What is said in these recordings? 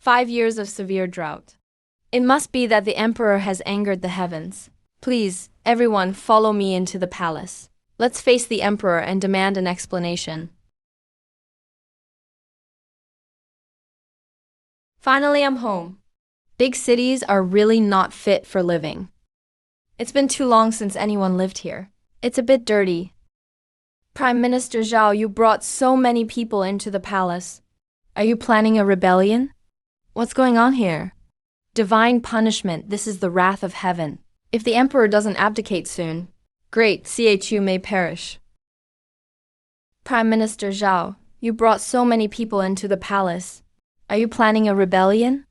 5 years of severe drought. It must be that the emperor has angered the heavens. Please, everyone, follow me into the palace. Let's face the emperor and demand an explanation. Finally, I'm home. Big cities are really not fit for living. It's been too long since anyone lived here. It's a bit dirty. Prime Minister Zhao, you brought so many people into the palace. Are you planning a rebellion? What's going on here? Divine punishment, this is the wrath of heaven. If the emperor doesn't abdicate soon, great CHU may perish. Prime Minister Zhao, you brought so many people into the palace. Are you planning a rebellion?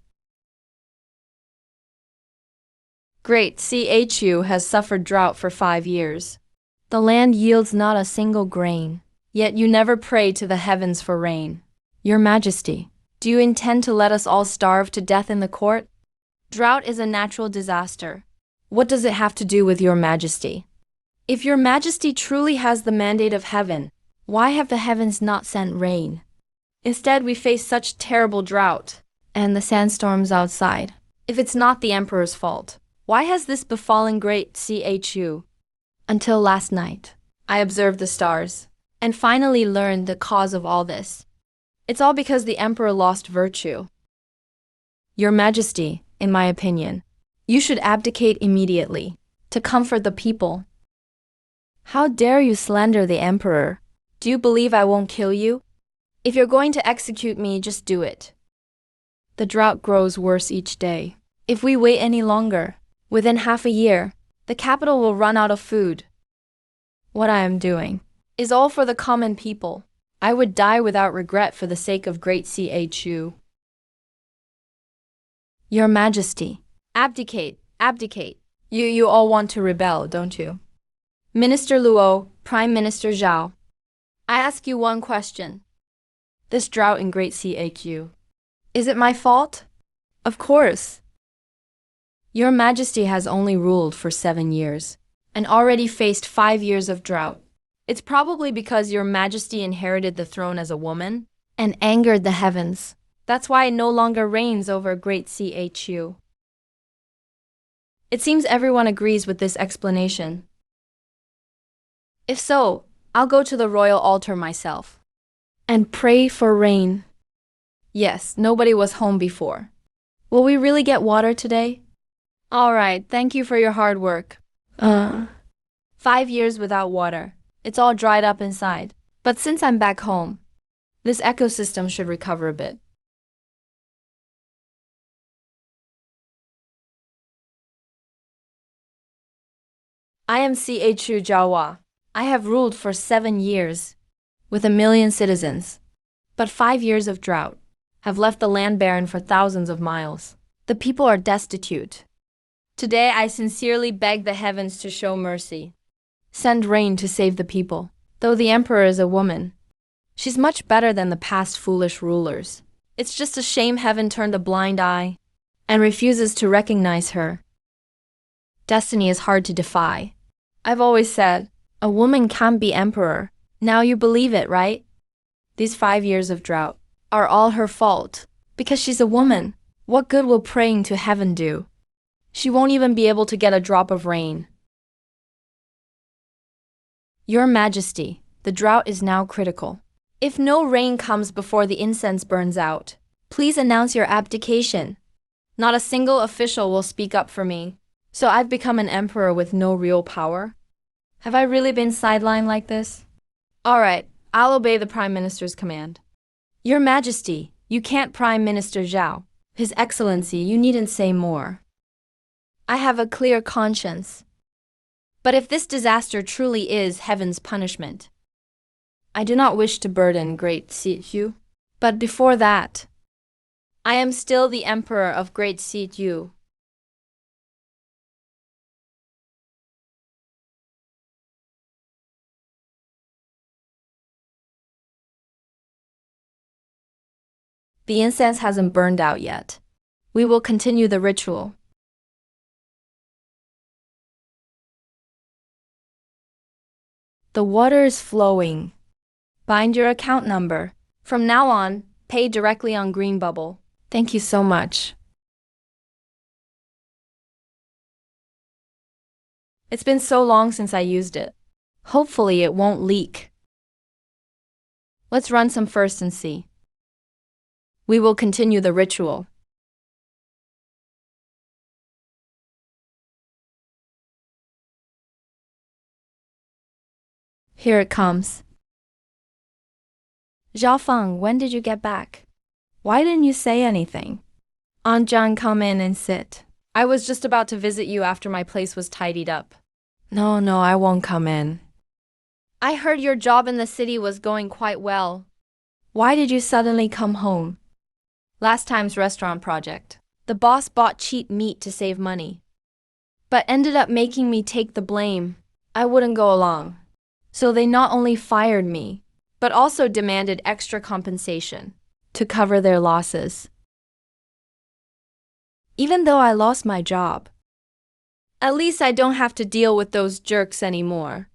Great CHU has suffered drought for 5 years. The land yields not a single grain, yet you never pray to the heavens for rain. Your Majesty, do you intend to let us all starve to death in the court? Drought is a natural disaster. What does it have to do with Your Majesty? If Your Majesty truly has the mandate of heaven, why have the heavens not sent rain? Instead, we face such terrible drought and the sandstorms outside. If it's not the emperor's fault, why has this befallen great CHU? Until last night, I observed the stars and finally learned the cause of all this. It's all because the emperor lost virtue. Your Majesty, in my opinion, you should abdicate immediately to comfort the people. How dare you slander the emperor? Do you believe I won't kill you? If you're going to execute me, just do it. The drought grows worse each day. If we wait any longer, within half a year, the capital will run out of food. What I am doing is all for the common people. I would die without regret for the sake of great CHU. Your Majesty, abdicate, abdicate. You all want to rebel, don't you? Minister Luo, Prime Minister Zhao, I ask you one question. This drought in great CHU, is it my fault? Of course. Your Majesty has only ruled for 7 years and already faced 5 years of drought. It's probably because Your Majesty inherited the throne as a woman and angered the heavens. That's why it no longer reigns over great CHU. It seems everyone agrees with this explanation. If so, I'll go to the royal altar myself and pray for rain. Yes, nobody was home before. Will we really get water today? All right, thank you for your hard work. 5 years without water. It's all dried up inside. But since I'm back home, this ecosystem should recover a bit. I am CHU Jiahua. I have ruled for 7 years, with 1 million citizens. But 5 years of drought have left the land barren for thousands of miles. The people are destitute. Today I sincerely beg the heavens to show mercy. Send rain to save the people. Though the emperor is a woman, she's much better than the past foolish rulers. It's just a shame heaven turned a blind eye and refuses to recognize her. Destiny is hard to defy. I've always said, a woman can't be emperor. Now you believe it, right? These 5 years of drought are all her fault. Because she's a woman, what good will praying to heaven do? She won't even be able to get a drop of rain. Your Majesty, the drought is now critical. If no rain comes before the incense burns out, please announce your abdication. Not a single official will speak up for me, so I've become an emperor with no real power. Have I really been sidelined like this? All right, I'll obey the Prime Minister's command. Your Majesty, you can't Prime Minister Zhao. His Excellency, you needn't say more. I have a clear conscience. But if this disaster truly is heaven's punishment, I do not wish to burden great CHU. But before that, I am still the emperor of great CHU. The incense hasn't burned out yet. We will continue the ritual. The water is flowing. Bind your account number. From now on, pay directly on Green Bubble. Thank you so much. It's been so long since I used it. Hopefully it won't leak. Let's run some first and see. We will continue the ritual. Here it comes. Xiaofeng, when did you get back? Why didn't you say anything? Aunt John, come in and sit. I was just about to visit you after my place was tidied up. No, I won't come in. I heard your job in the city was going quite well. Why did you suddenly come home? Last time's restaurant project. The boss bought cheap meat to save money, but ended up making me take the blame. I wouldn't go along. So they not only fired me, but also demanded extra compensation to cover their losses. Even though I lost my job, at least I don't have to deal with those jerks anymore.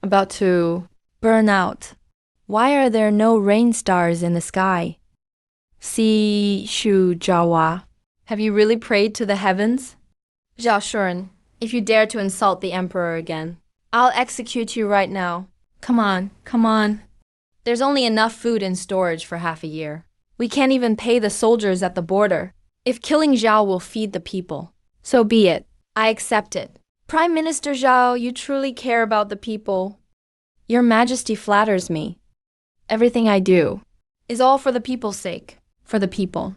About to burn out. Why are there no rain stars in the sky? Si Shu Jawa. Have you really prayed to the heavens? Zhao Shuren, if you dare to insult the emperor again, I'll execute you right now. Come on. There's only enough food in storage for half a year. We can't even pay the soldiers at the border. If killing Zhao will feed the people, so be it. I accept it. Prime Minister Zhao, you truly care about the people. Your Majesty flatters me. Everything I do is all for the people's sake, for the people.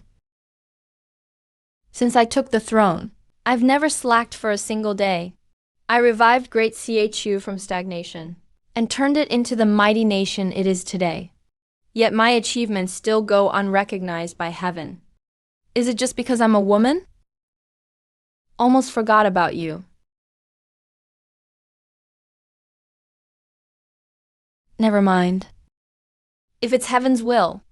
Since I took the throne, I've never slacked for a single day. I revived Great Chu from stagnation and turned it into the mighty nation it is today. Yet my achievements still go unrecognized by heaven. Is it just because I'm a woman? Almost forgot about you. Never mind. If it's heaven's will,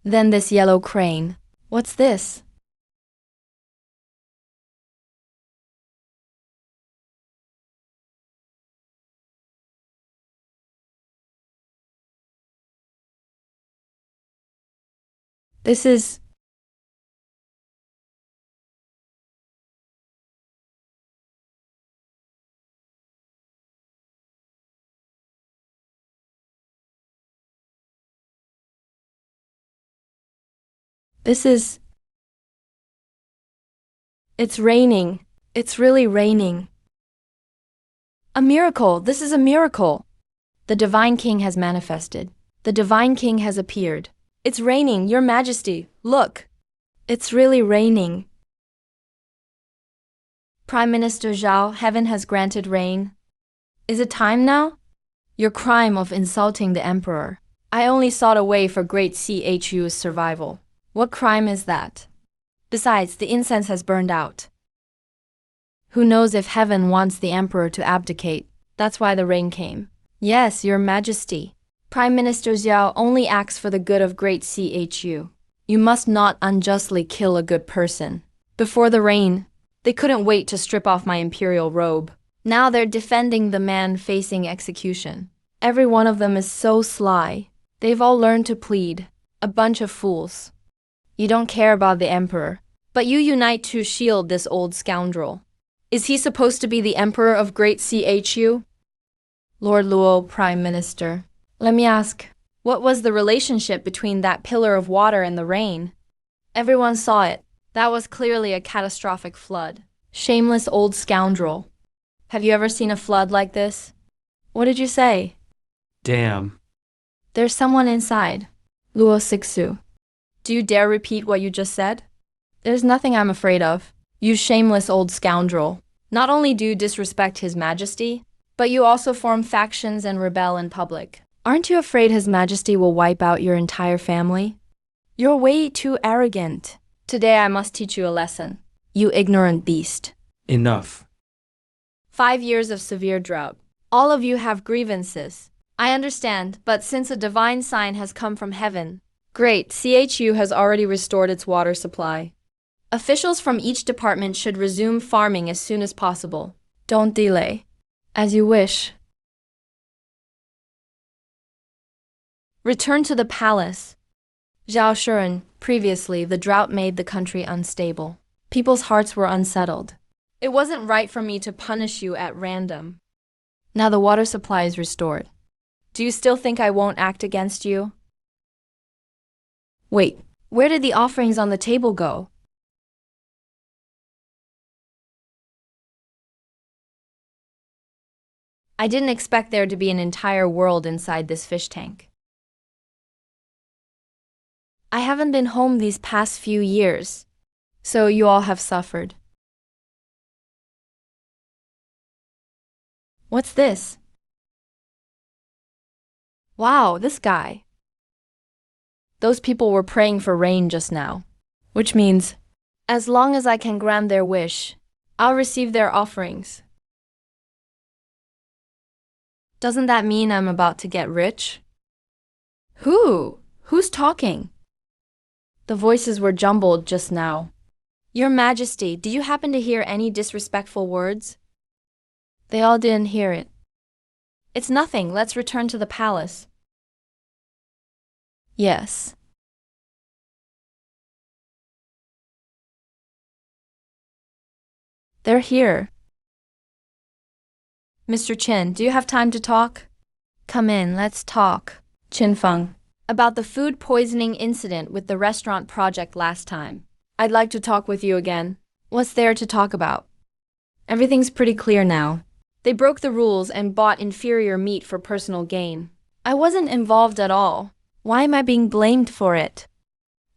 then this yellow crane. What's this? This is It's raining. It's really raining. A miracle. This is a miracle. The Divine King has manifested. The Divine King has appeared. It's raining, Your Majesty. Look. It's really raining. Prime Minister Zhao, heaven has granted rain. Is it time now? Your crime of insulting the emperor. I only sought a way for great Chu's survival. What crime is that? Besides, the incense has burned out. Who knows if heaven wants the emperor to abdicate? That's why the rain came. Yes, Your Majesty. Prime Minister Xiao only acts for the good of great Chu. You must not unjustly kill a good person. Before the rain, they couldn't wait to strip off my imperial robe. Now they're defending the man facing execution. Every one of them is so sly. They've all learned to plead. A bunch of fools. You don't care about the emperor, but you unite to shield this old scoundrel. Is he supposed to be the emperor of great Chu? Lord Luo, Prime Minister, let me ask, what was the relationship between that pillar of water and the rain? Everyone saw it. That was clearly a catastrophic flood. Shameless old scoundrel. Have you ever seen a flood like this? What did you say? Damn. There's someone inside. Luo Sixu. Do you dare repeat what you just said? There's nothing I'm afraid of. You shameless old scoundrel. Not only do you disrespect His Majesty, but you also form factions and rebel in public. Aren't you afraid His Majesty will wipe out your entire family? You're way too arrogant. Today I must teach you a lesson. You ignorant beast. Enough. 5 years of severe drought. All of you have grievances. I understand, but since a divine sign has come from heaven, great, CHU has already restored its water supply. Officials from each department should resume farming as soon as possible. Don't delay. As you wish. Return to the palace. Zhao Shuren, previously, the drought made the country unstable. People's hearts were unsettled. It wasn't right for me to punish you at random. Now the water supply is restored. Do you still think I won't act against you? Wait, where did the offerings on the table go? I didn't expect there to be an entire world inside this fish tank. I haven't been home these past few years, so you all have suffered. What's this? Wow, this guy. Those people were praying for rain just now, which means, as long as I can grant their wish, I'll receive their offerings. Doesn't that mean I'm about to get rich? Who's talking? The voices were jumbled just now. Your Majesty, do you happen to hear any disrespectful words? They all didn't hear it. It's nothing, let's return to the palace. Yes. They're here. Mr. Qin, do you have time to talk? Come in, let's talk. Qin Feng. About the food poisoning incident with the restaurant project last time. I'd like to talk with you again. What's there to talk about? Everything's pretty clear now. They broke the rules and bought inferior meat for personal gain. I wasn't involved at all. Why am I being blamed for it?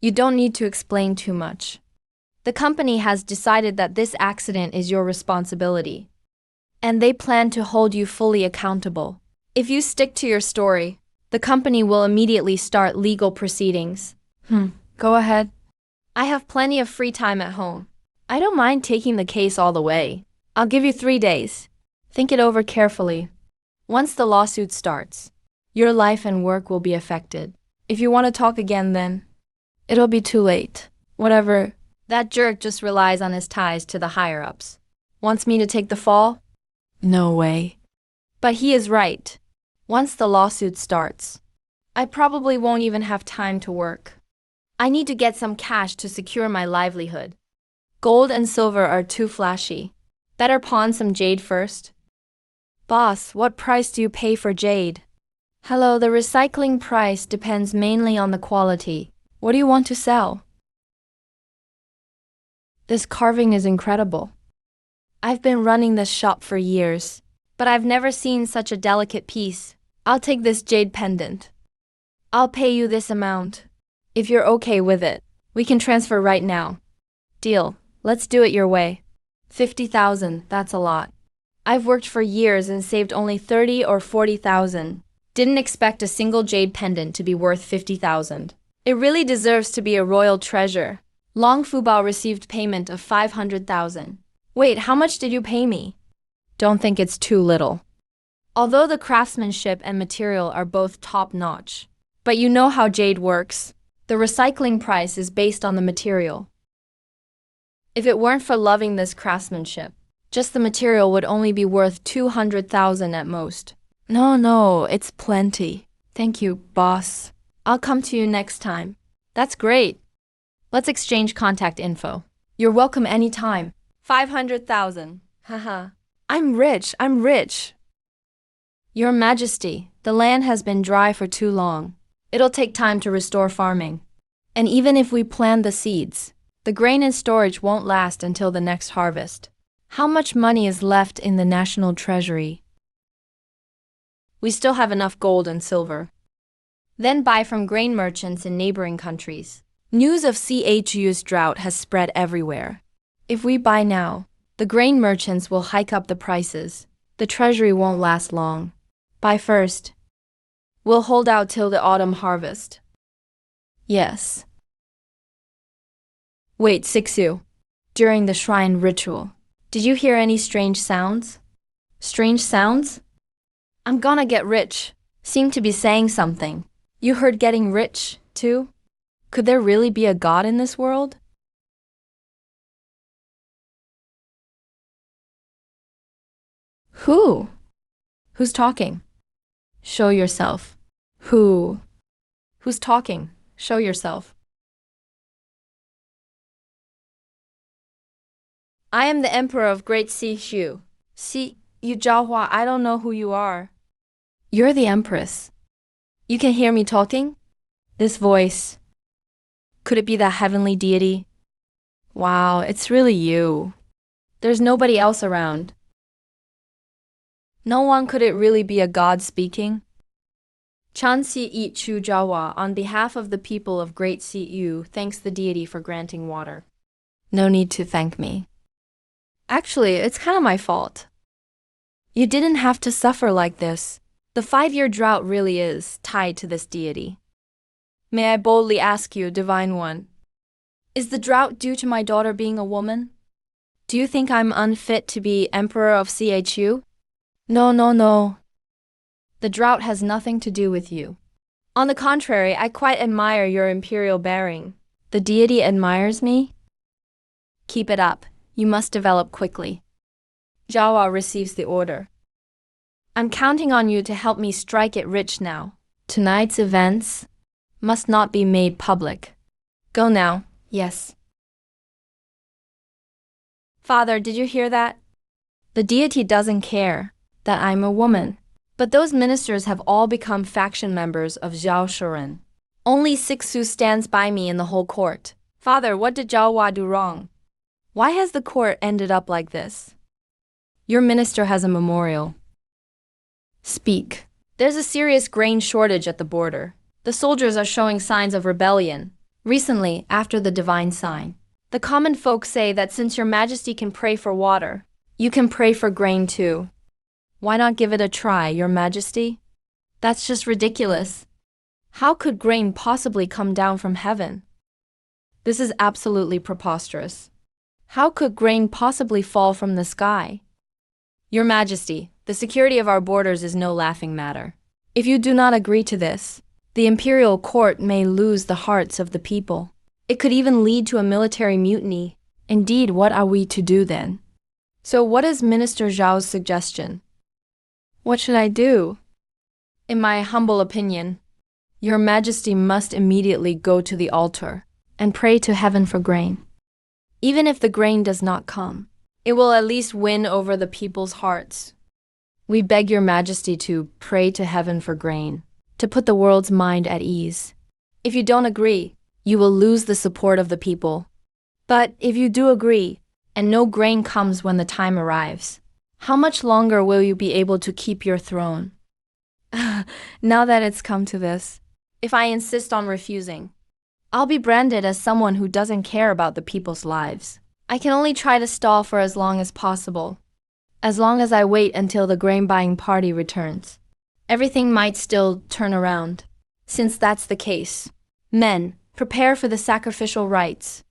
You don't need to explain too much. The company has decided that this accident is your responsibility, and they plan to hold you fully accountable. If you stick to your story, the company will immediately start legal proceedings. Go ahead. I have plenty of free time at home. I don't mind taking the case all the way. I'll give you 3 days. Think it over carefully. Once the lawsuit starts, your life and work will be affected. If you want to talk again, then it'll be too late. Whatever. That jerk just relies on his ties to the higher-ups. Wants me to take the fall? No way. But he is right. Once the lawsuit starts, I probably won't even have time to work. I need to get some cash to secure my livelihood. Gold and silver are too flashy. Better pawn some jade first. Boss, what price do you pay for jade? Hello, the recycling price depends mainly on the quality. What do you want to sell? This carving is incredible. I've been running this shop for years, but I've never seen such a delicate piece. I'll take this jade pendant. I'll pay you this amount. If you're okay with it, we can transfer right now. Deal. Let's do it your way. 50,000, that's a lot. I've worked for years and saved only 30 or 40,000. Didn't expect a single jade pendant to be worth 50,000. It really deserves to be a royal treasure. Long Fubao received payment of 500,000. Wait, how much did you pay me? Don't think it's too little. Although the craftsmanship and material are both top-notch. But you know how jade works. The recycling price is based on the material. If it weren't for loving this craftsmanship, just the material would only be worth 200,000 at most. No, it's plenty. Thank you, boss. I'll come to you next time. That's great. Let's exchange contact info. You're welcome anytime. 500,000. Haha. I'm rich. Your Majesty, the land has been dry for too long. It'll take time to restore farming. And even if we plant the seeds, the grain in storage won't last until the next harvest. How much money is left in the national treasury? We still have enough gold and silver. Then buy from grain merchants in neighboring countries. News of CHU's drought has spread everywhere. If we buy now, the grain merchants will hike up the prices. The treasury won't last long. Buy first. We'll hold out till the autumn harvest. Yes. Wait, Sixu. During the shrine ritual, did you hear any strange sounds? Strange sounds? I'm gonna get rich. Seem to be saying something. You heard getting rich, too? Could there really be a god in this world? Who? Who's talking? Show yourself. Who? Who's talking? Show yourself. I am the emperor of Great Shu. See, you Zhaohua, I don't know who you are. You're the empress. You can hear me talking? This voice. Could it be that heavenly deity? Wow, it's really you. There's nobody else around. No one, could it really be a god speaking? Chanxi Yi Chu Zhaohua, on behalf of the people of Great Siyu, thanks the deity for granting water. No need to thank me. Actually, it's kind of my fault. You didn't have to suffer like this. The 5-year drought really is tied to this deity. May I boldly ask you, Divine One, is the drought due to my daughter being a woman? Do you think I'm unfit to be Emperor of Chu? No. The drought has nothing to do with you. On the contrary, I quite admire your imperial bearing. The deity admires me? Keep it up. You must develop quickly. Zhaohua receives the order. I'm counting on you to help me strike it rich now. Tonight's events must not be made public. Go now. Yes. Father, did you hear that? The deity doesn't care that I'm a woman. But those ministers have all become faction members of Zhao Shuren. Only Sixu stands by me in the whole court. Father, what did Zhao Hua do wrong? Why has the court ended up like this? Your minister has a memorial. Speak. There's a serious grain shortage at the border. The soldiers are showing signs of rebellion. Recently, after the divine sign, the common folk say that since your majesty can pray for water, you can pray for grain too. Why not give it a try, your majesty? That's just ridiculous. How could grain possibly come down from heaven? This is absolutely preposterous. How could grain possibly fall from the sky? Your majesty, the security of our borders is no laughing matter. If you do not agree to this, the imperial court may lose the hearts of the people. It could even lead to a military mutiny. Indeed, what are we to do then? So what is Minister Zhao's suggestion? What should I do? In my humble opinion, your majesty must immediately go to the altar and pray to heaven for grain. Even if the grain does not come, it will at least win over the people's hearts. We beg your majesty to pray to heaven for grain, to put the world's mind at ease. If you don't agree, you will lose the support of the people. But if you do agree, and no grain comes when the time arrives, how much longer will you be able to keep your throne? Now that it's come to this, if I insist on refusing, I'll be branded as someone who doesn't care about the people's lives. I can only try to stall for as long as possible. As long as I wait until the grain buying party returns, everything might still turn around. Since that's the case, men, prepare for the sacrificial rites.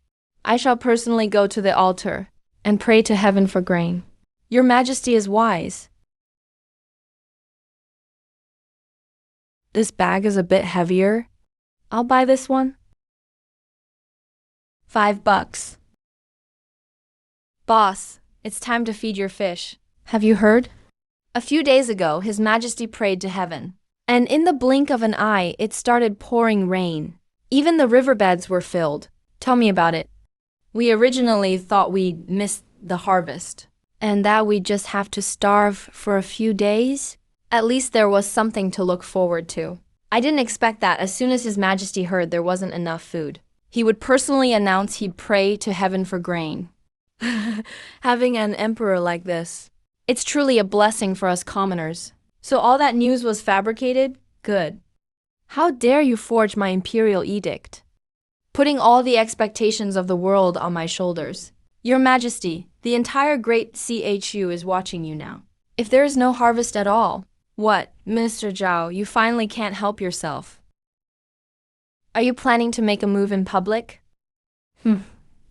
I shall personally go to the altar and pray to heaven for grain. Your majesty is wise. This bag is a bit heavier. I'll buy this one. $5. Boss, it's time to feed your fish. Have you heard? A few days ago, His Majesty prayed to heaven, and in the blink of an eye, it started pouring rain. Even the riverbeds were filled. Tell me about it. We originally thought we'd missed the harvest, and that we'd just have to starve for a few days. At least there was something to look forward to. I didn't expect that as soon as His Majesty heard there wasn't enough food, he would personally announce he'd pray to heaven for grain. Having an emperor like this, it's truly a blessing for us commoners. So all that news was fabricated? Good. How dare you forge my imperial edict, putting all the expectations of the world on my shoulders. Your Majesty, the entire Great Chu is watching you now. If there is no harvest at all, what, Minister Zhao, you finally can't help yourself. Are you planning to make a move in public?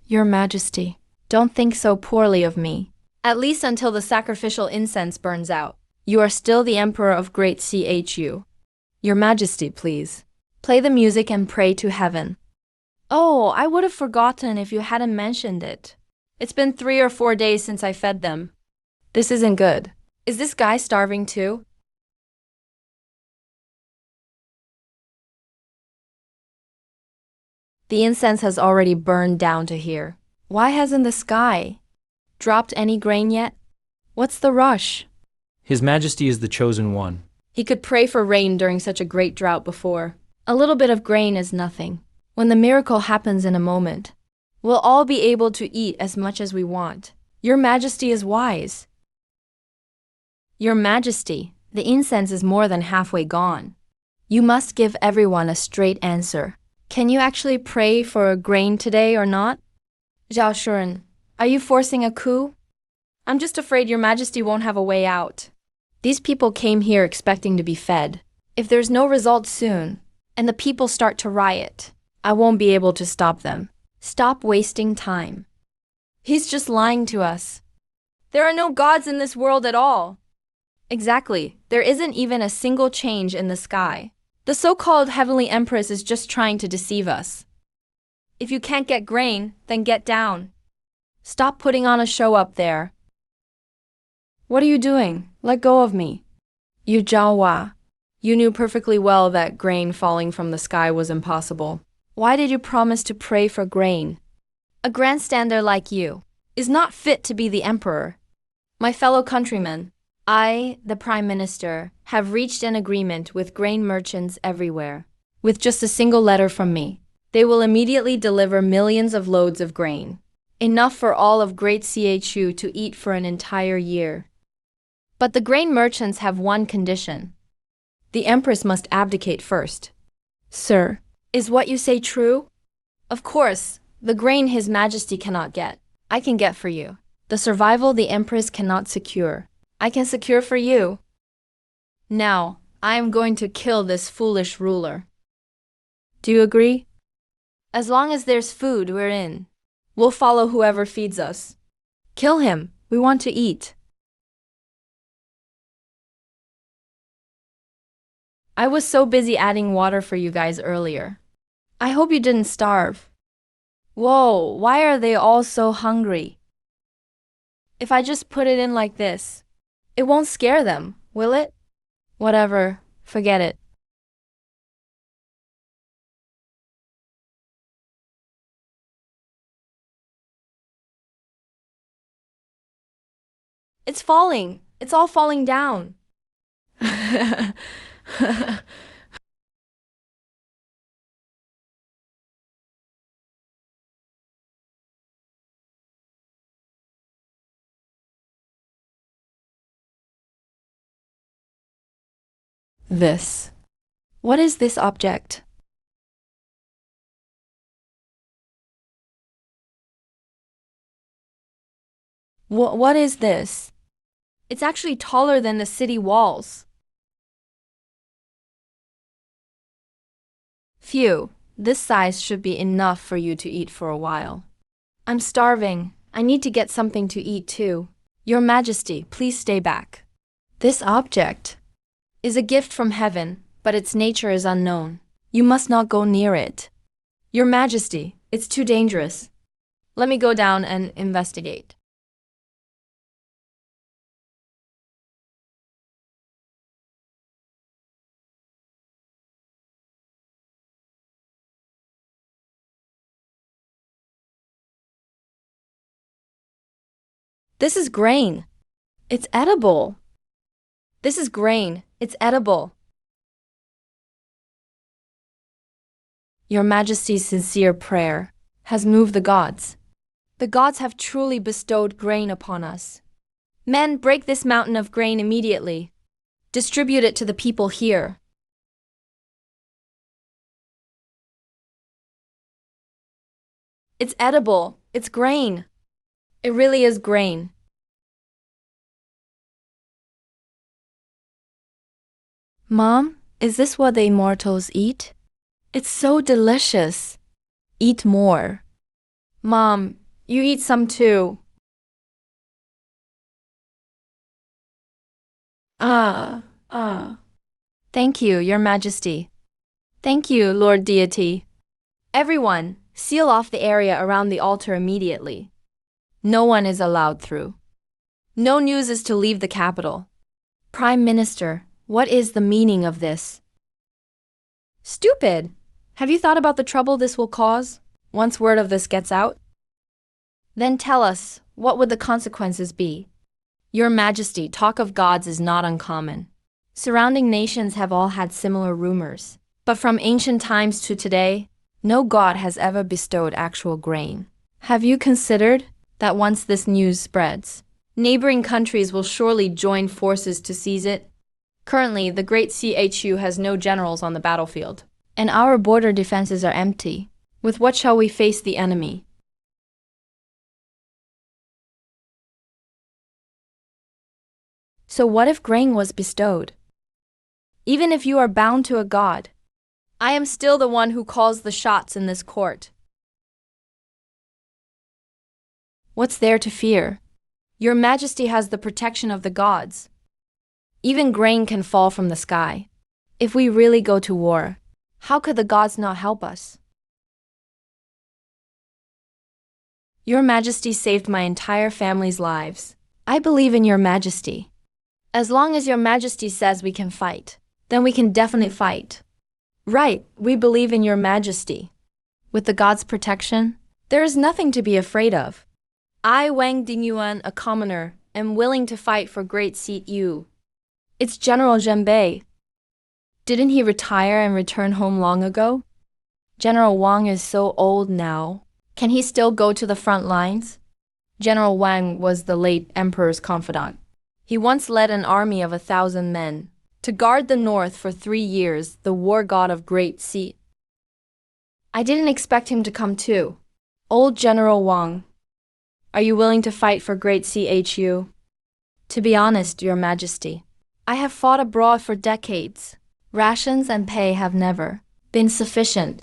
Your Majesty, don't think so poorly of me. At least until the sacrificial incense burns out. You are still the Emperor of Great Chu. Your Majesty, please. Play the music and pray to heaven. Oh, I would have forgotten if you hadn't mentioned it. It's been 3 or 4 days since I fed them. This isn't good. Is this guy starving too? The incense has already burned down to here. Why hasn't the sky dropped any grain yet? What's the rush? His Majesty is the chosen one. He could pray for rain during such a great drought before. A little bit of grain is nothing. When the miracle happens in a moment, we'll all be able to eat as much as we want. Your Majesty is wise. Your Majesty, the incense is more than halfway gone. You must give everyone a straight answer. Can you actually pray for a grain today or not? Zhao Shuren, are you forcing a coup? I'm just afraid your Majesty won't have a way out. These people came here expecting to be fed. If there's no result soon, and the people start to riot, I won't be able to stop them. Stop wasting time. He's just lying to us. There are no gods in this world at all. Exactly. There isn't even a single change in the sky. The so-called Heavenly Empress is just trying to deceive us. If you can't get grain, then get down. Stop putting on a show up there. What are you doing? Let go of me. You Jiaohua. You knew perfectly well that grain falling from the sky was impossible. Why did you promise to pray for grain? A grandstander like you is not fit to be the emperor. My fellow countrymen, I, the Prime Minister, have reached an agreement with grain merchants everywhere. With just a single letter from me, they will immediately deliver millions of loads of grain. Enough for all of Great Chu to eat for an entire year. But the grain merchants have one condition. The Empress must abdicate first. Sir, is what you say true? Of course, the grain His Majesty cannot get, I can get for you. The survival the Empress cannot secure, I can secure for you. Now, I am going to kill this foolish ruler. Do you agree? As long as there's food, we're in. We'll follow whoever feeds us. Kill him, we want to eat. I was so busy adding water for you guys earlier. I hope you didn't starve. Whoa, why are they all so hungry? If I just put it in like this, it won't scare them, will it? Whatever, forget it. It's falling. It's all falling down. This. What is this object? What is this? It's actually taller than the city walls. Phew, this size should be enough for you to eat for a while. I'm starving. I need to get something to eat too. Your Majesty, please stay back. This object is a gift from heaven, but its nature is unknown. You must not go near it. Your Majesty, it's too dangerous. Let me go down and investigate. This is grain. It's edible. This is grain. It's edible. Your Majesty's sincere prayer has moved the gods. The gods have truly bestowed grain upon us. Men, break this mountain of grain immediately. Distribute it to the people here. It's edible. It's grain. It really is grain. Mom, is this what the immortals eat? It's so delicious. Eat more. Mom, you eat some too. Ah. Thank you, Your Majesty. Thank you, Lord Deity. Everyone, seal off the area around the altar immediately. No one is allowed through. No news is to leave the capital. Prime Minister, what is the meaning of this? Stupid! Have you thought about the trouble this will cause once word of this gets out? Then tell us, what would the consequences be? Your Majesty, talk of gods is not uncommon. Surrounding nations have all had similar rumors. But from ancient times to today, no god has ever bestowed actual grain. Have you considered that once this news spreads, neighboring countries will surely join forces to seize it? Currently, the great CHU has no generals on the battlefield, and our border defenses are empty. With what shall we face the enemy? So what if grain was bestowed? Even if you are bound to a god, I am still the one who calls the shots in this court. What's there to fear? Your Majesty has the protection of the gods. Even grain can fall from the sky. If we really go to war, how could the gods not help us? Your Majesty saved my entire family's lives. I believe in Your Majesty. As long as Your Majesty says we can fight, then we can definitely fight. Right, we believe in Your Majesty. With the gods' protection, there is nothing to be afraid of. I, Wang Dingyuan, a commoner, am willing to fight for great seat Yu. It's General Zhenbei. Didn't he retire and return home long ago? General Wang is so old now. Can he still go to the front lines? General Wang was the late emperor's confidant. He once led an army of 1,000 men to guard the north for 3 years, the war god of great seat. I didn't expect him to come too. Old General Wang, are you willing to fight for great CHU? To be honest, Your Majesty, I have fought abroad for decades. Rations and pay have never been sufficient.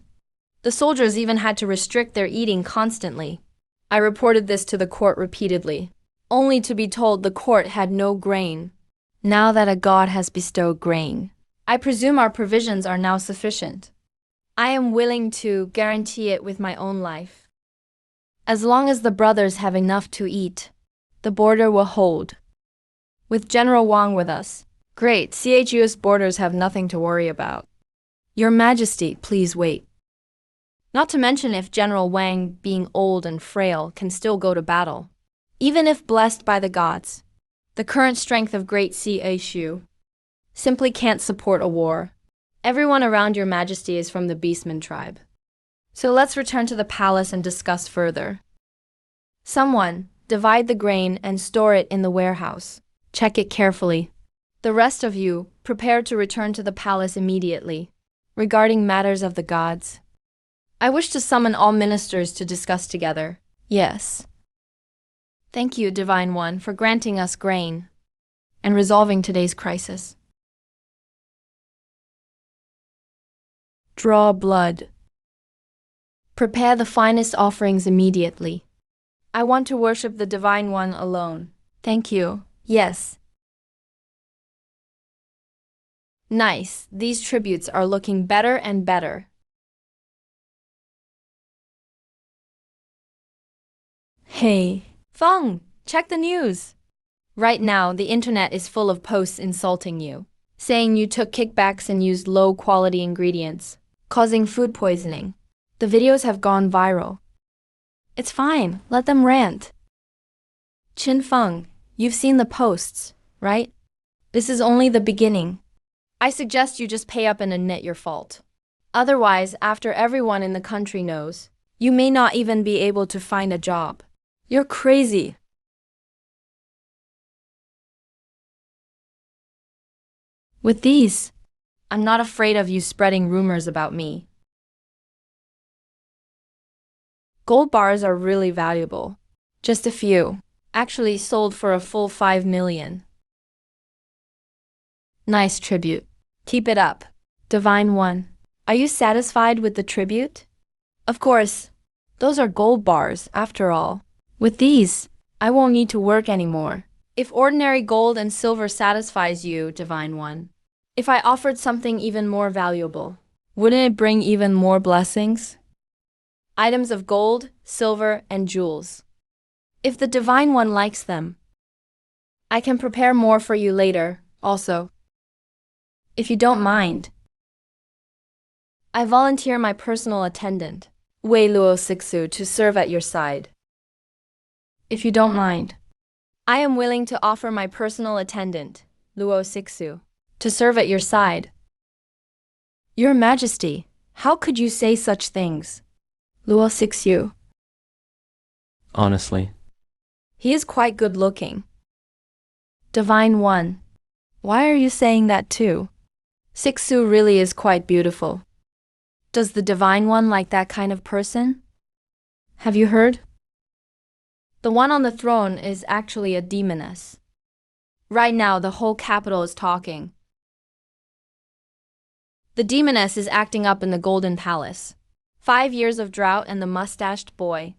The soldiers even had to restrict their eating constantly. I reported this to the court repeatedly, only to be told the court had no grain. Now that a god has bestowed grain, I presume our provisions are now sufficient. I am willing to guarantee it with my own life. As long as the brothers have enough to eat, the border will hold. With General Wang with us, great CHU's borders have nothing to worry about. Your Majesty, please wait. Not to mention if General Wang, being old and frail, can still go to battle. Even if blessed by the gods, the current strength of great CHU simply can't support a war. Everyone around Your Majesty is from the Beastman tribe. So let's return to the palace and discuss further. Someone, divide the grain and store it in the warehouse. Check it carefully. The rest of you, prepare to return to the palace immediately. Regarding matters of the gods, I wish to summon all ministers to discuss together. Yes. Thank you, Divine One, for granting us grain and resolving today's crisis. Draw blood. Prepare the finest offerings immediately. I want to worship the Divine One alone. Thank you. Yes. Nice. These tributes are looking better and better. Hey, Feng, check the news. Right now, the internet is full of posts insulting you, saying you took kickbacks and used low-quality ingredients, causing food poisoning. The videos have gone viral. It's fine, let them rant. Qin Feng, you've seen the posts, right? This is only the beginning. I suggest you just pay up and admit your fault. Otherwise, after everyone in the country knows, you may not even be able to find a job. You're crazy. With these, I'm not afraid of you spreading rumors about me. Gold bars are really valuable. Just a few, actually sold for a full 5 million. Nice tribute. Keep it up. Divine One, are you satisfied with the tribute? Of course, those are gold bars, after all. With these, I won't need to work anymore. If ordinary gold and silver satisfies you, Divine One, if I offered something even more valuable, wouldn't it bring even more blessings? Items of gold, silver, and jewels. If the Divine One likes them, I can prepare more for you later, also. If you don't mind. I volunteer my personal attendant, Wei Luo Sixu, to serve at your side. If you don't mind. I am willing to offer my personal attendant, Luo Sixu, to serve at your side. Your Majesty, how could you say such things? Luo Sixu. Honestly. He is quite good looking. Divine One. Why are you saying that too? Sixu really is quite beautiful. Does the Divine One like that kind of person? Have you heard? The one on the throne is actually a demoness. Right now, the whole capital is talking. The demoness is acting up in the Golden Palace. 5 years of drought and the mustached boy.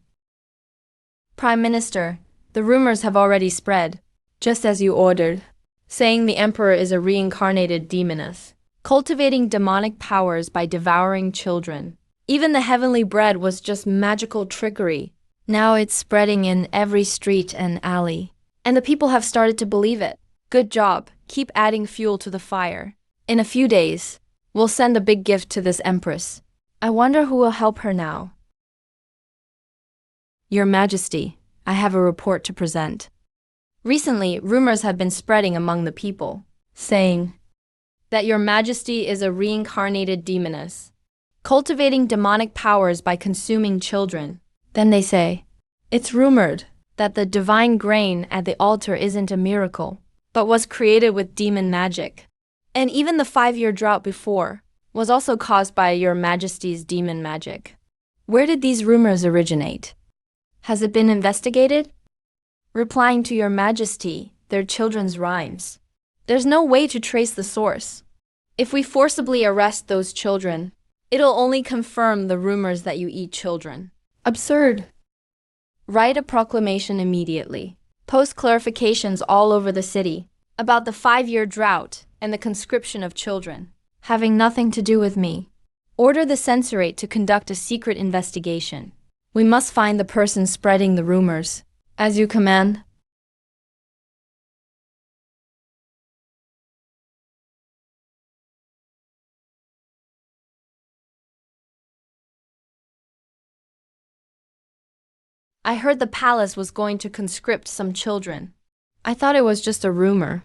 Prime Minister, the rumors have already spread, just as you ordered, saying the emperor is a reincarnated demoness, cultivating demonic powers by devouring children. Even the heavenly bread was just magical trickery. Now it's spreading in every street and alley, and the people have started to believe it. Good job, keep adding fuel to the fire. In a few days, we'll send a big gift to this empress. I wonder who will help her now. Your Majesty, I have a report to present. Recently, rumors have been spreading among the people, saying that Your Majesty is a reincarnated demoness, cultivating demonic powers by consuming children. Then they say, it's rumored that the divine grain at the altar isn't a miracle, but was created with demon magic. And even the 5-year drought before was also caused by Your Majesty's demon magic. Where did these rumors originate? Has it been investigated? Replying to Your Majesty, they're children's rhymes. There's no way to trace the source. If we forcibly arrest those children, it'll only confirm the rumors that you eat children. Absurd. Write a proclamation immediately. Post clarifications all over the city about the 5-year drought and the conscription of children, having nothing to do with me. Order the censorate to conduct a secret investigation. We must find the person spreading the rumors. As you command. I heard the palace was going to conscript some children. I thought it was just a rumor.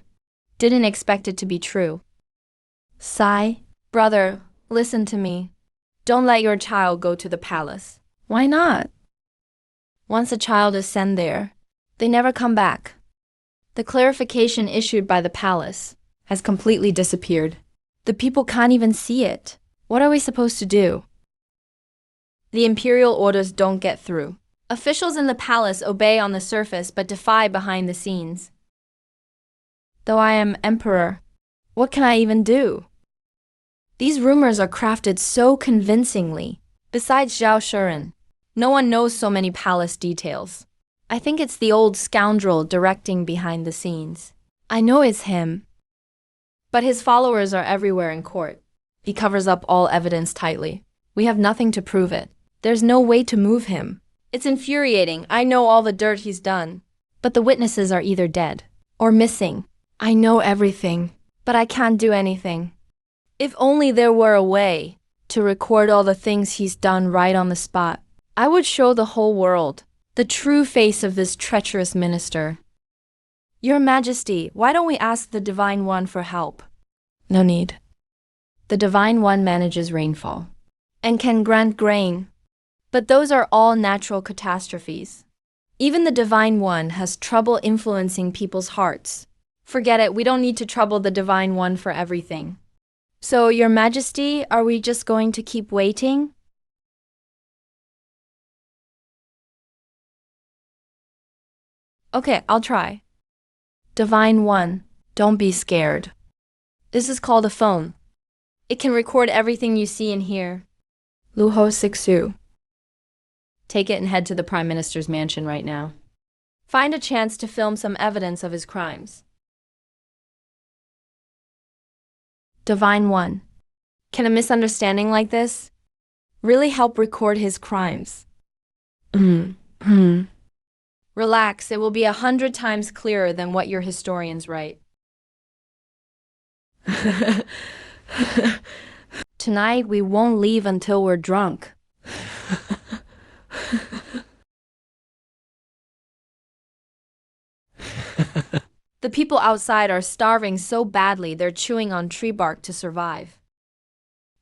Didn't expect it to be true. Sai, brother, listen to me. Don't let your child go to the palace. Why not? Once a child is sent there, they never come back. The clarification issued by the palace has completely disappeared. The people can't even see it. What are we supposed to do? The imperial orders don't get through. Officials in the palace obey on the surface but defy behind the scenes. Though I am emperor, what can I even do? These rumors are crafted so convincingly. Besides Zhao Shuren, no one knows so many palace details. I think it's the old scoundrel directing behind the scenes. I know it's him. But his followers are everywhere in court. He covers up all evidence tightly. We have nothing to prove it. There's no way to move him. It's infuriating. I know all the dirt he's done. But the witnesses are either dead or missing. I know everything, but I can't do anything. If only there were a way to record all the things he's done right on the spot. I would show the whole world the true face of this treacherous minister. Your Majesty, why don't we ask the Divine One for help? No need. The Divine One manages rainfall and can grant grain. But those are all natural catastrophes. Even the Divine One has trouble influencing people's hearts. Forget it, we don't need to trouble the Divine One for everything. So, Your Majesty, are we just going to keep waiting? Okay, I'll try. Divine One, don't be scared. This is called a phone. It can record everything you see and hear. Luho Sixu. Take it and head to the Prime Minister's mansion right now. Find a chance to film some evidence of his crimes. Divine One, can a misunderstanding like this really help record his crimes? Relax, it will be 100 times clearer than what your historians write. Tonight we won't leave until we're drunk. The people outside are starving so badly they're chewing on tree bark to survive.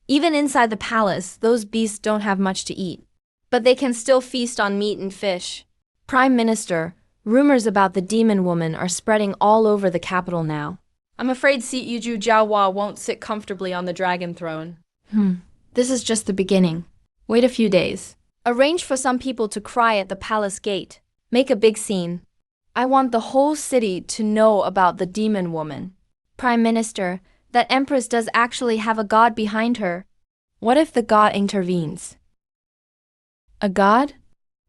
Even inside the palace, those beasts don't have much to eat. But they can still feast on meat and fish. Prime Minister, rumors about the demon woman are spreading all over the capital now. I'm afraid Siju Jiahua won't sit comfortably on the dragon throne. This is just the beginning. Wait a few days. Arrange for some people to cry at the palace gate. Make a big scene. I want the whole city to know about the demon woman. Prime Minister, that empress does actually have a god behind her. What if the god intervenes? A god?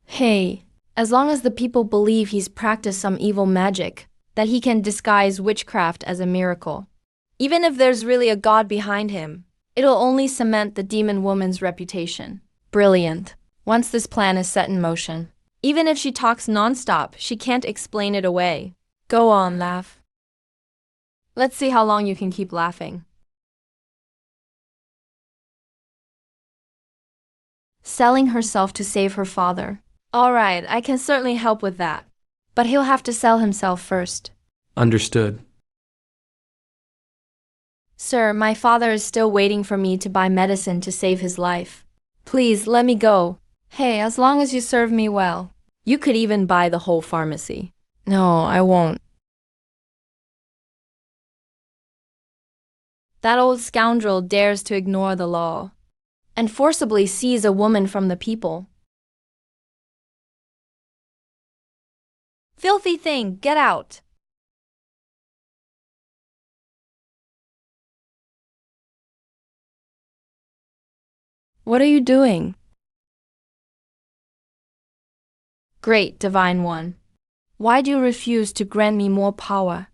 Hey, as long as the people believe he's practiced some evil magic, that he can disguise witchcraft as a miracle. Even if there's really a god behind him, it'll only cement the demon woman's reputation. Brilliant. Once this plan is set in motion, even if she talks nonstop, she can't explain it away. Go on, laugh. Let's see how long you can keep laughing. Selling herself to save her father. All right, I can certainly help with that. But he'll have to sell himself first. Understood. Sir, my father is still waiting for me to buy medicine to save his life. Please, let me go. Hey, as long as you serve me well. You could even buy the whole pharmacy. No, I won't. That old scoundrel dares to ignore the law and forcibly seize a woman from the people. Filthy thing, get out! What are you doing? Great Divine One, why do you refuse to grant me more power?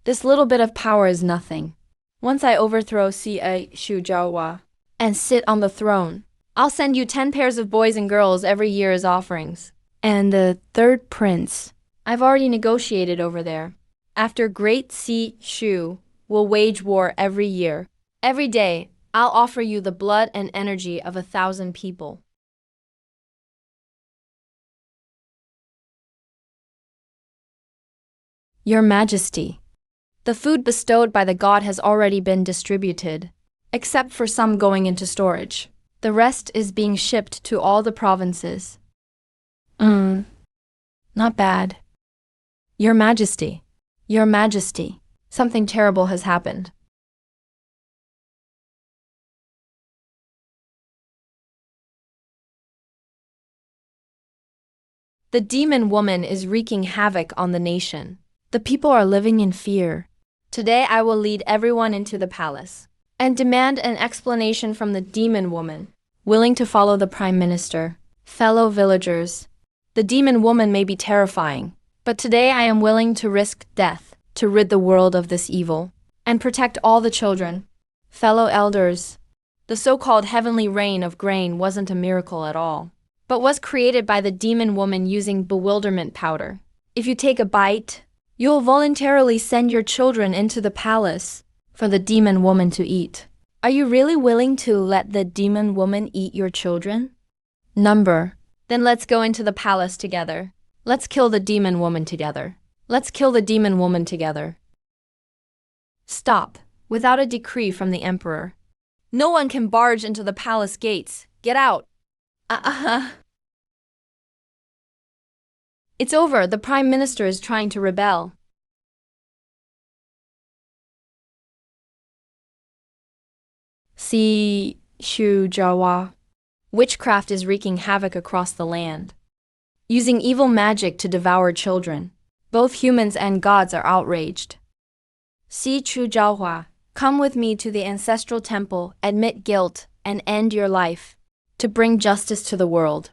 This little bit of power is nothing. Once I overthrow Siju Jiahua and sit on the throne, I'll send you 10 pairs of boys and girls every year as offerings. And the third prince, I've already negotiated over there. After Great Shu will wage war every year. Every day, I'll offer you the blood and energy of 1,000 people. Your Majesty, the food bestowed by the god has already been distributed, except for some going into storage. The rest is being shipped to all the provinces. Not bad. Your Majesty, something terrible has happened. The demon woman is wreaking havoc on the nation. The people are living in fear. Today I will lead everyone into the palace and demand an explanation from the demon woman, willing to follow the Prime Minister. Fellow villagers, the demon woman may be terrifying, but today I am willing to risk death to rid the world of this evil and protect all the children. Fellow elders, the so-called heavenly rain of grain wasn't a miracle at all, but was created by the demon woman using bewilderment powder. If you take a bite, you'll voluntarily send your children into the palace for the demon woman to eat. Are you really willing to let the demon woman eat your children? Number. Then let's go into the palace together. Let's kill the demon woman together. Let's kill the demon woman together. Stop. Without a decree from the emperor, no one can barge into the palace gates. Get out. It's over. The Prime Minister is trying to rebel. Siju Jiahua. Witchcraft is wreaking havoc across the land, using evil magic to devour children. Both humans and gods are outraged. Siju Jiahua, come with me to the ancestral temple, admit guilt, and end your life, to bring justice to the world.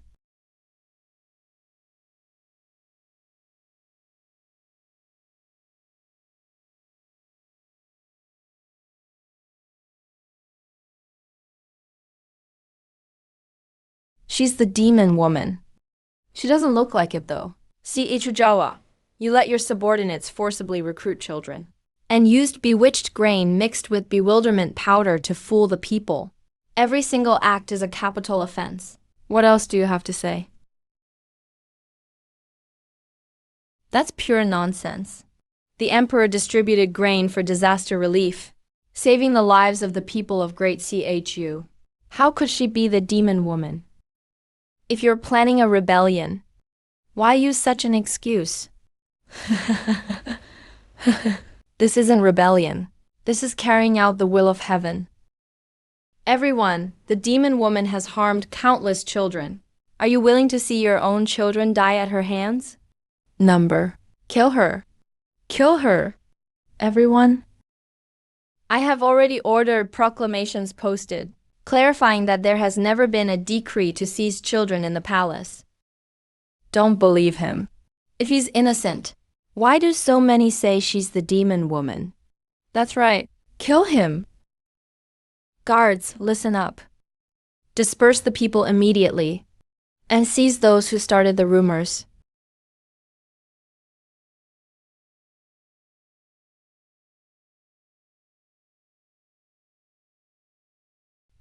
She's the demon woman. She doesn't look like it though. Siju Jiahua, you let your subordinates forcibly recruit children. and used bewitched grain mixed with bewilderment powder to fool the people. Every single act is a capital offense. What else do you have to say? That's pure nonsense. The emperor distributed grain for disaster relief, saving the lives of the people of Great Chu. How could she be the demon woman? If you're planning a rebellion, why use such an excuse? This isn't rebellion. This is carrying out the will of heaven. Everyone, the demon woman has harmed countless children. Are you willing to see your own children die at her hands? Kill her. Kill her. Everyone. I have already ordered proclamations posted, clarifying that there has never been a decree to seize children in the palace. Don't believe him. If he's innocent, why do so many say she's the demon woman? That's right. Kill him. Guards, listen up. Disperse the people immediately and seize those who started the rumors.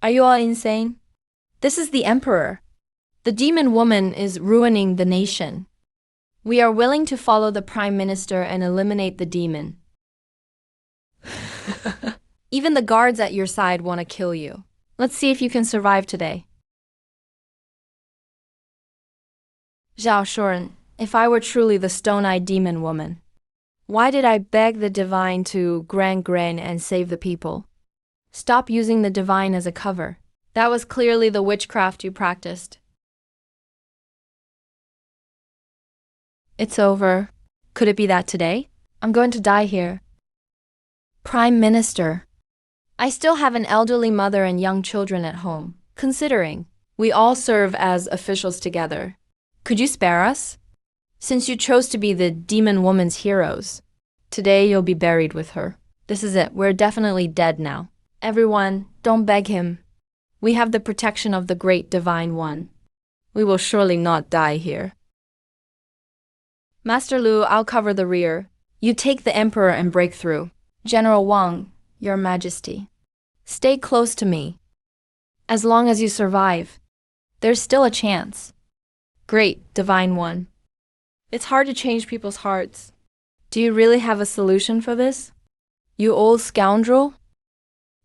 Are you all insane? This is the emperor. The demon woman is ruining the nation. We are willing to follow the prime minister and eliminate the demon. Even the guards at your side want to kill you. Let's see if you can survive today. Zhao Shuren, if I were truly the stone-eyed demon woman, why did I beg the divine to grant grain and save the people? Stop using the divine as a cover. That was clearly the witchcraft you practiced. It's over. Could it be that today? I'm going to die here. Prime Minister. I still have an elderly mother and young children at home. Considering we all serve as officials together, could you spare us? Since you chose to be the demon woman's heroes, today you'll be buried with her. This is it. We're definitely dead now. Everyone, don't beg him. We have the protection of the great divine one. We will surely not die here. Master Lu, I'll cover the rear. You take the emperor and break through. General Wang, your majesty, stay close to me. As long as you survive, there's still a chance. Great divine one. It's hard to change people's hearts. Do you really have a solution for this? You old scoundrel?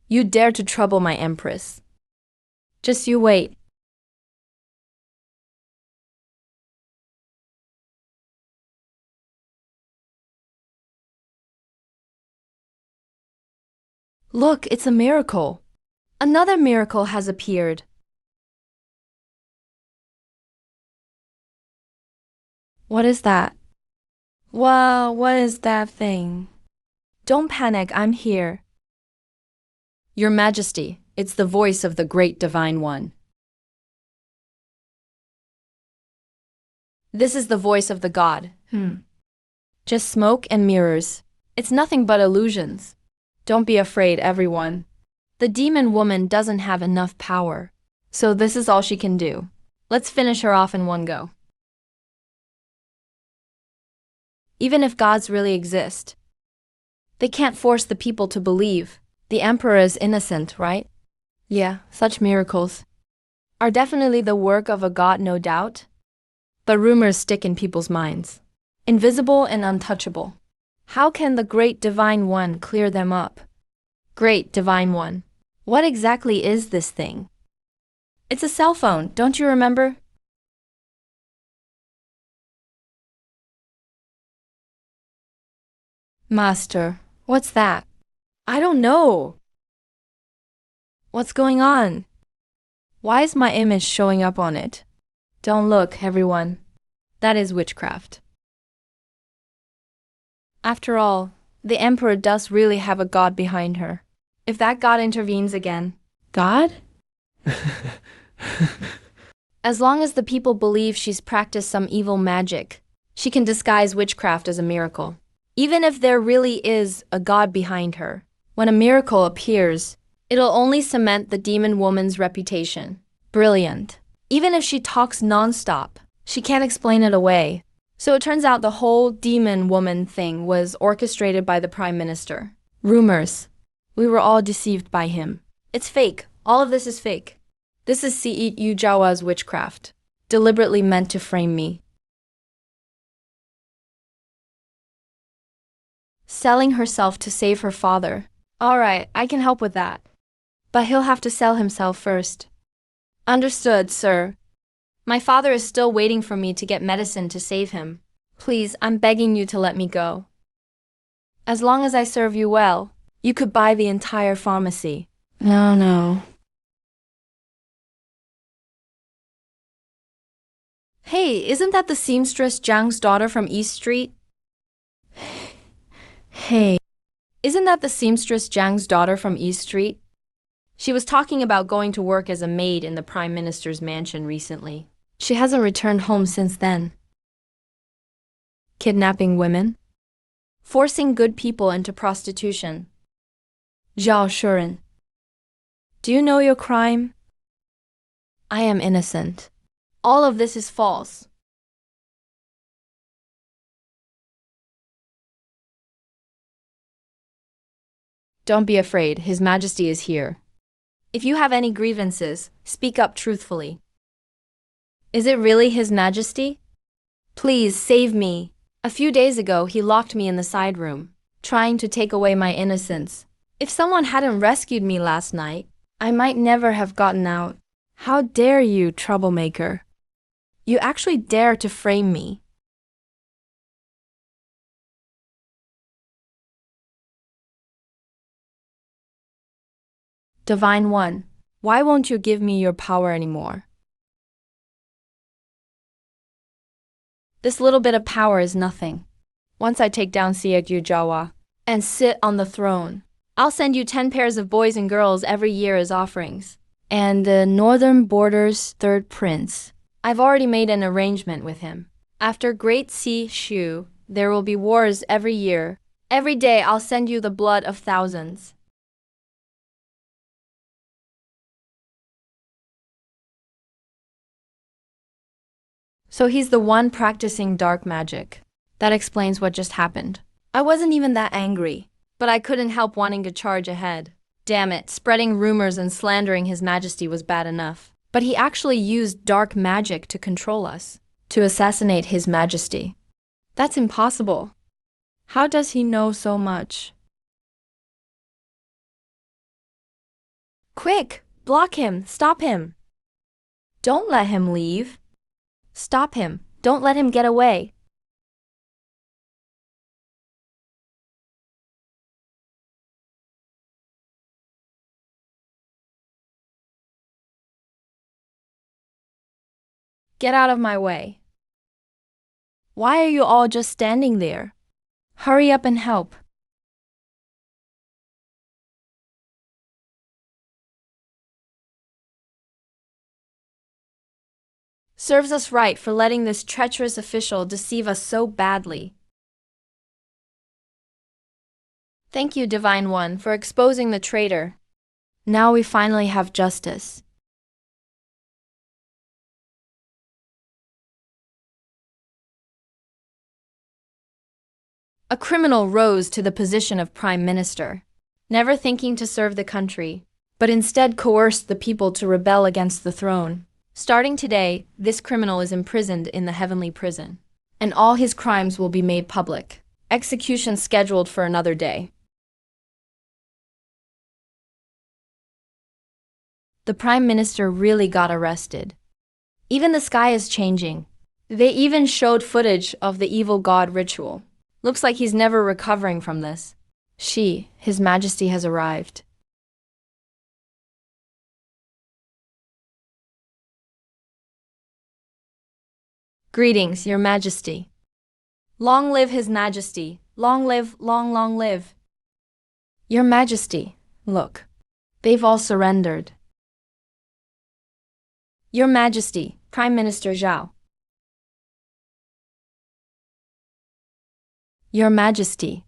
You dare to trouble my empress. Just you wait. Look, it's a miracle. Another miracle has appeared. What is that? Wow, what is that thing? Don't panic, I'm here. Your Majesty, it's the voice of the great divine one. This is the voice of the god. Just smoke and mirrors. It's nothing but illusions. Don't be afraid, everyone. The demon woman doesn't have enough power, so this is all she can do. Let's finish her off in one go. Even if gods really exist, they can't force the people to believe. The emperor is innocent, right? Yeah, such miracles are definitely the work of a god, no doubt. But rumors stick in people's minds. Invisible and untouchable. How can the great divine one clear them up? Great divine one, what exactly is this thing? It's a cell phone, don't you remember? Master, what's that? I don't know. What's going on? Why is my image showing up on it? Don't look, everyone. That is witchcraft. After all, the emperor does really have a god behind her. If that god intervenes again, God? As long as the people believe she's practiced some evil magic, she can disguise witchcraft as a miracle. Even if there really is a god behind her, when a miracle appears, it'll only cement the demon woman's reputation. Brilliant. Even if she talks non-stop, she can't explain it away. So it turns out the whole demon woman thing was orchestrated by the Prime Minister. Rumors. We were all deceived by him. It's fake. All of this is fake. This is Yu Jawa's witchcraft, deliberately meant to frame me. Selling herself to save her father. Alright, I can help with that. But he'll have to sell himself first. Understood, sir. My father is still waiting for me to get medicine to save him. Please, I'm begging you to let me go. As long as I serve you well, you could buy the entire pharmacy. No. Hey, isn't that the seamstress Zhang's daughter from East Street? Hey, isn't that the seamstress Zhang's daughter from East Street? She was talking about going to work as a maid in the Prime Minister's mansion recently. She hasn't returned home since then. Kidnapping women? Forcing good people into prostitution. Zhao Shuren. Do you know your crime? I am innocent. All of this is false. Don't be afraid, His Majesty is here. If you have any grievances, speak up truthfully. Is it really His Majesty? Please save me. A few days ago, he locked me in the side room, trying to take away my innocence. If someone hadn't rescued me last night, I might never have gotten out. How dare you, troublemaker? You actually dare to frame me. Divine One, why won't you give me your power anymore? This little bit of power is nothing. Once I take down Yu Jawa and sit on the throne, I'll send you 10 pairs of boys and girls every year as offerings. And the Northern Border's third prince. I've already made an arrangement with him. After Great Sea Shu, there will be wars every year. Every day I'll send you the blood of thousands. So he's the one practicing dark magic. That explains what just happened. I wasn't even that angry, but I couldn't help wanting to charge ahead. Damn it, spreading rumors and slandering His Majesty was bad enough. But he actually used dark magic to control us, to assassinate His Majesty. That's impossible. How does he know so much? Quick, block him, stop him. Don't let him leave. Stop him, don't let him get away. Get out of my way. Why are you all just standing there? Hurry up and help. Serves us right for letting this treacherous official deceive us so badly. Thank you, Divine One, for exposing the traitor. Now we finally have justice. A criminal rose to the position of Prime Minister, never thinking to serve the country, but instead coerced the people to rebel against the throne. Starting today, this criminal is imprisoned in the heavenly prison, and all his crimes will be made public. Execution scheduled for another day. The Prime Minister really got arrested. Even the sky is changing. They even showed footage of the evil god ritual. Looks like he's never recovering from this. His Majesty has arrived. Greetings, Your Majesty. Long live His Majesty. Long live, long live. Your Majesty, look. They've all surrendered. Your Majesty, Prime Minister Zhao. Your Majesty,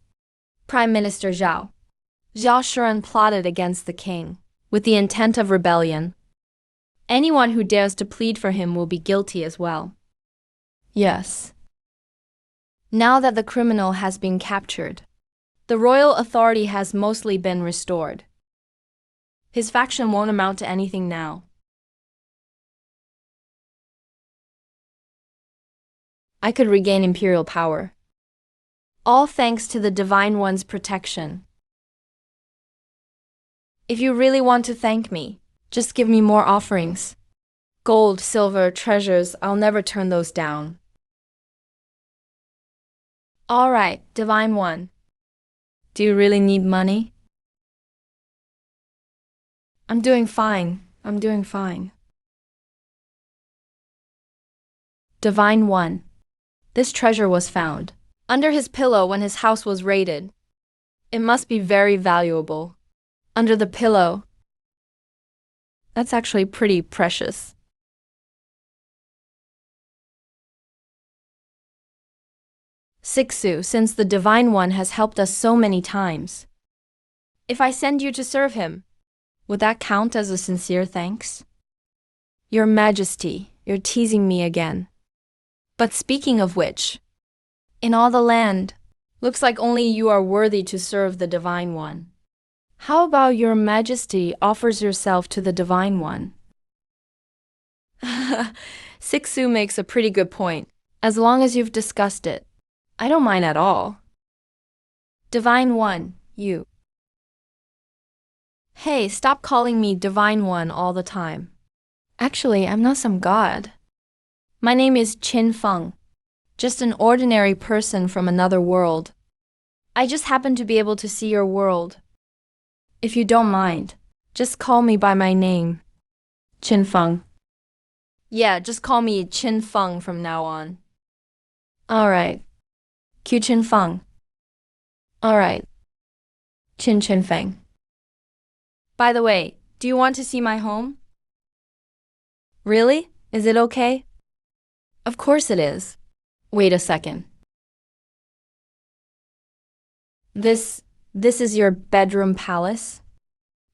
Prime Minister Zhao. Zhao Shuren plotted against the king, with the intent of rebellion. Anyone who dares to plead for him will be guilty as well. Yes. Now that the criminal has been captured, the royal authority has mostly been restored. His faction won't amount to anything now. I could regain imperial power. All thanks to the Divine One's protection. If you really want to thank me, just give me more offerings. Gold, silver, treasures, I'll never turn those down. All right, Divine One. Do you really need money? I'm doing fine. I'm doing fine. Divine One. This treasure was found under his pillow when his house was raided. It must be very valuable. Under the pillow. That's actually pretty precious. Sixu, since the Divine One has helped us so many times. If I send you to serve him, would that count as a sincere thanks? Your Majesty, you're teasing me again. But speaking of which, in all the land, looks like only you are worthy to serve the Divine One. How about your Majesty offers yourself to the Divine One? Sixu makes a pretty good point. As long as you've discussed it, I don't mind at all. Divine One, you. Hey, stop calling me Divine One all the time. Actually, I'm not some god. My name is Qin Feng, just an ordinary person from another world. I just happen to be able to see your world. If you don't mind, just call me by my name, Qin Feng. Yeah, just call me Qin Feng from now on. Alright. Q Qin Feng. Alright. Qin Feng. By the way, do you want to see my home? Really? Is it okay? Of course it is. Wait a second. This is your bedroom palace?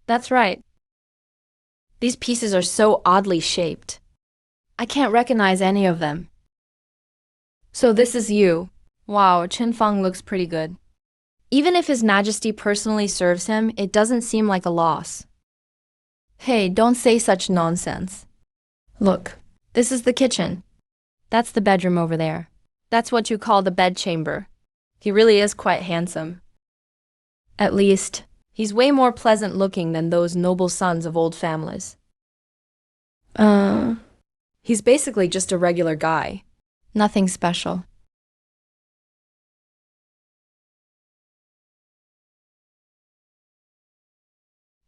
That's right. These pieces are so oddly shaped. I can't recognize any of them. So this is you. Wow, Qin Feng looks pretty good. Even if His Majesty personally serves him, it doesn't seem like a loss. Hey, don't say such nonsense. Look, this is the kitchen. That's the bedroom over there. That's what you call the bedchamber. He really is quite handsome. At least, he's way more pleasant looking than those noble sons of old families. He's basically just a regular guy. Nothing special.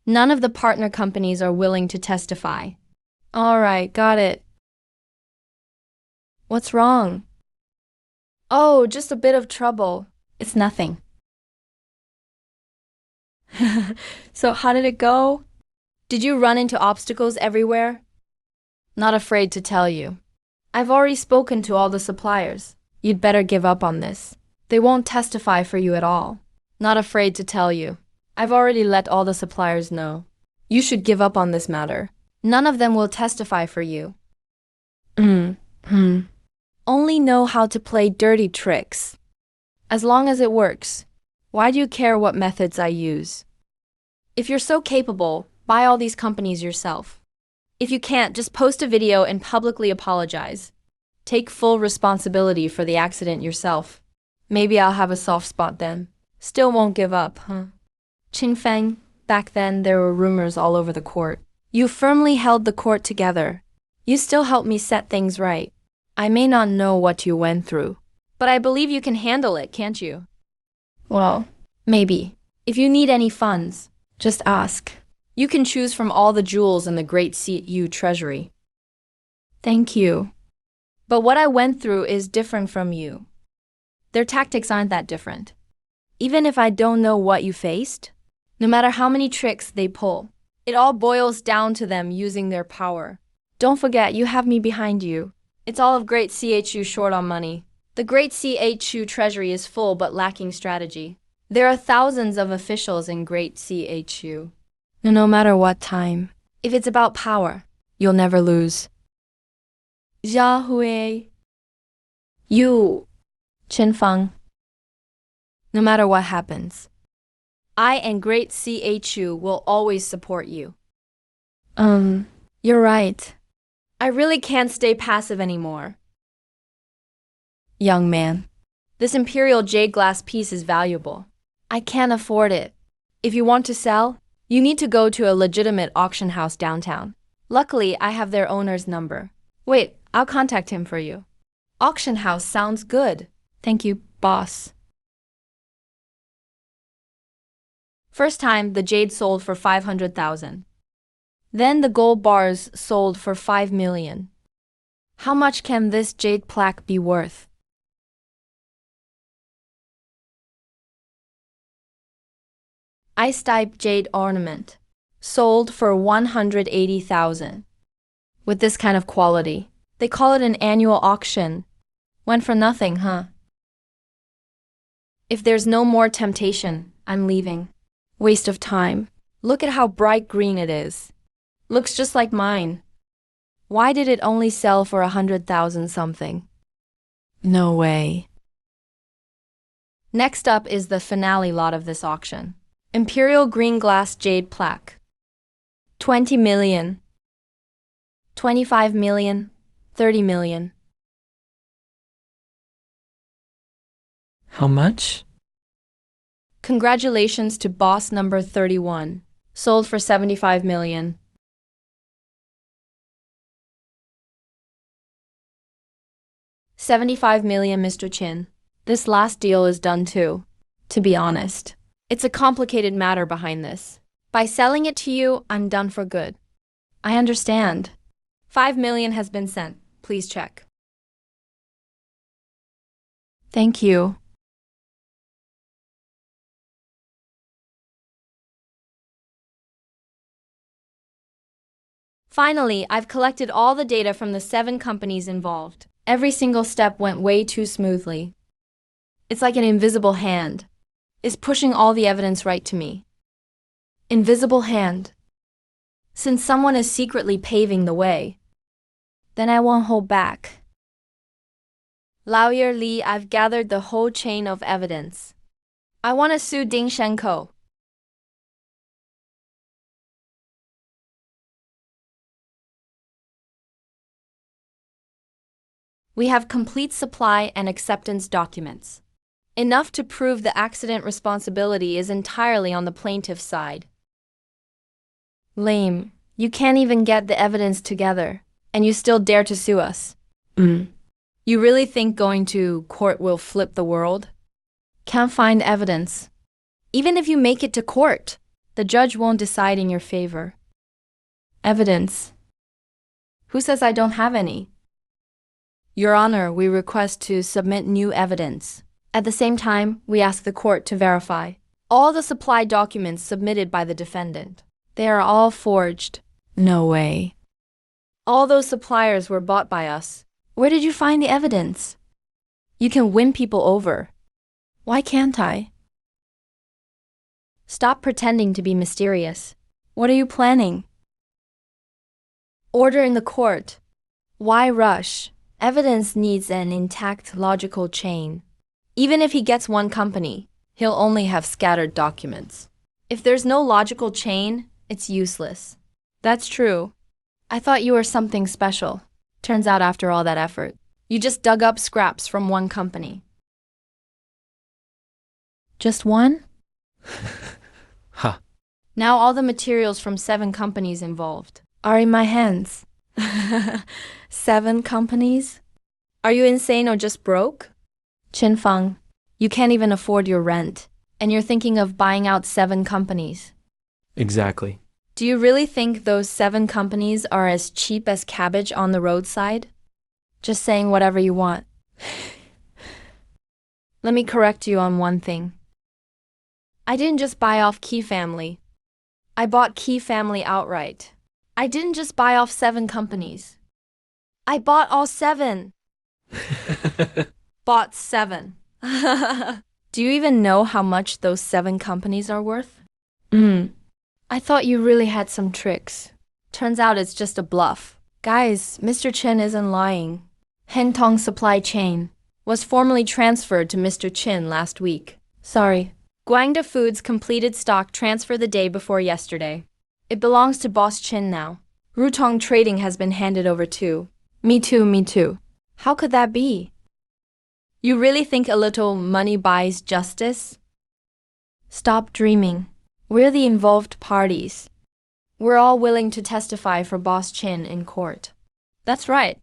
None of the partner companies are willing to testify. All right, got it. What's wrong? Oh, just a bit of trouble. It's nothing. So how did it go? Did you run into obstacles everywhere? Not afraid to tell you. I've already spoken to all the suppliers. You'd better give up on this. They won't testify for you at all. Not afraid to tell you. I've already let all the suppliers know. You should give up on this matter. None of them will testify for you. Only know how to play dirty tricks. As long as it works. Why do you care what methods I use? If you're so capable, buy all these companies yourself. If you can't, just post a video and publicly apologize. Take full responsibility for the accident yourself. Maybe I'll have a soft spot then. Still won't give up, huh? Qin Feng, back then there were rumors all over the court. You firmly held the court together. You still helped me set things right. I may not know what you went through, but I believe you can handle it, can't you? Well, maybe. If you need any funds, just ask. You can choose from all the jewels in the Great CU treasury. Thank you. But what I went through is different from you. Their tactics aren't that different. Even if I don't know what you faced, no matter how many tricks they pull, it all boils down to them using their power. Don't forget, you have me behind you. It's all of Great CHU short on money. The Great CHU treasury is full but lacking strategy. There are thousands of officials in Great CHU. No matter what time, if it's about power, you'll never lose. Jia Hui. You. Qin Feng. No matter what happens, I and Great CHU will always support you. You're right. I really can't stay passive anymore. Young man, this imperial jade glass piece is valuable. I can't afford it. If you want to sell, you need to go to a legitimate auction house downtown. Luckily, I have their owner's number. Wait, I'll contact him for you. Auction house sounds good. Thank you, boss. First time, the jade sold for 500,000. Then the gold bars sold for 5 million. How much can this jade plaque be worth? Ice-type jade ornament. Sold for 180,000. With this kind of quality, they call it an annual auction. Went for nothing, huh? If there's no more temptation, I'm leaving. Waste of time. Look at how bright green it is. Looks just like mine. Why did it only sell for 100,000 something? No way. Next up is the finale lot of this auction. Imperial green glass jade plaque. 20 million. 25 million. 30 million. How much? Congratulations to boss number 31. Sold for 75 million. $75 million, Mr. Chin. This last deal is done too. To be honest, it's a complicated matter behind this. By selling it to you, I'm done for good. I understand. 5 million has been sent. Please check. Thank you. Finally, I've collected all the data from the 7 companies involved. Every single step went way too smoothly. It's like an invisible hand is pushing all the evidence right to me. Invisible hand. Since someone is secretly paving the way, then I won't hold back. Lawyer Li, I've gathered the whole chain of evidence. I want to sue Ding Shenko. We have complete supply and acceptance documents. Enough to prove the accident responsibility is entirely on the plaintiff's side. Lame. You can't even get the evidence together, and you still dare to sue us. You really think going to court will flip the world? Can't find evidence. Even if you make it to court, the judge won't decide in your favor. Evidence. Who says I don't have any? Your Honor, we request to submit new evidence. At the same time, we ask the court to verify all the supply documents submitted by the defendant. They are all forged. No way. All those suppliers were bought by us. Where did you find the evidence? You can win people over. Why can't I? Stop pretending to be mysterious. What are you planning? Order in the court. Why rush? Evidence needs an intact logical chain. Even if he gets one company, he'll only have scattered documents. If there's no logical chain, it's useless. That's true. I thought you were something special. Turns out after all that effort, you just dug up scraps from one company. Just one? Ha. Now all the materials from 7 companies involved are in my hands. 7 companies? Are you insane or just broke? Qin Feng, you can't even afford your rent, and you're thinking of buying out 7 companies. Exactly. Do you really think those 7 companies are as cheap as cabbage on the roadside? Just saying whatever you want. Let me correct you on one thing. I didn't just buy off Key Family. I bought Key Family outright. I didn't just buy off 7 companies. I bought all 7. Bought 7. Do you even know how much those 7 companies are worth? I thought you really had some tricks. Turns out it's just a bluff. Guys, Mr. Chen isn't lying. Hentong supply chain. was formally transferred to Mr. Chin last week. Sorry. Guangda Foods completed stock transfer the day before yesterday. It belongs to Boss Chin now. Rutong Trading has been handed over too. Me too, me too. How could that be? You really think a little money buys justice? Stop dreaming. We're the involved parties. We're all willing to testify for Boss Chin in court. That's right.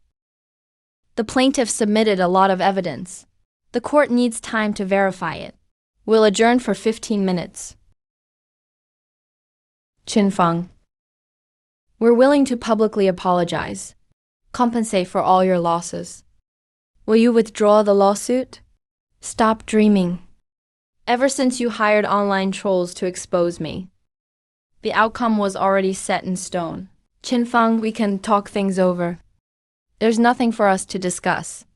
The plaintiff submitted a lot of evidence. The court needs time to verify it. We'll adjourn for 15 minutes. Chin Feng. We're willing to publicly apologize. Compensate for all your losses. Will you withdraw the lawsuit? Stop dreaming. Ever since you hired online trolls to expose me, the outcome was already set in stone. Chin Feng, we can talk things over. There's nothing for us to discuss.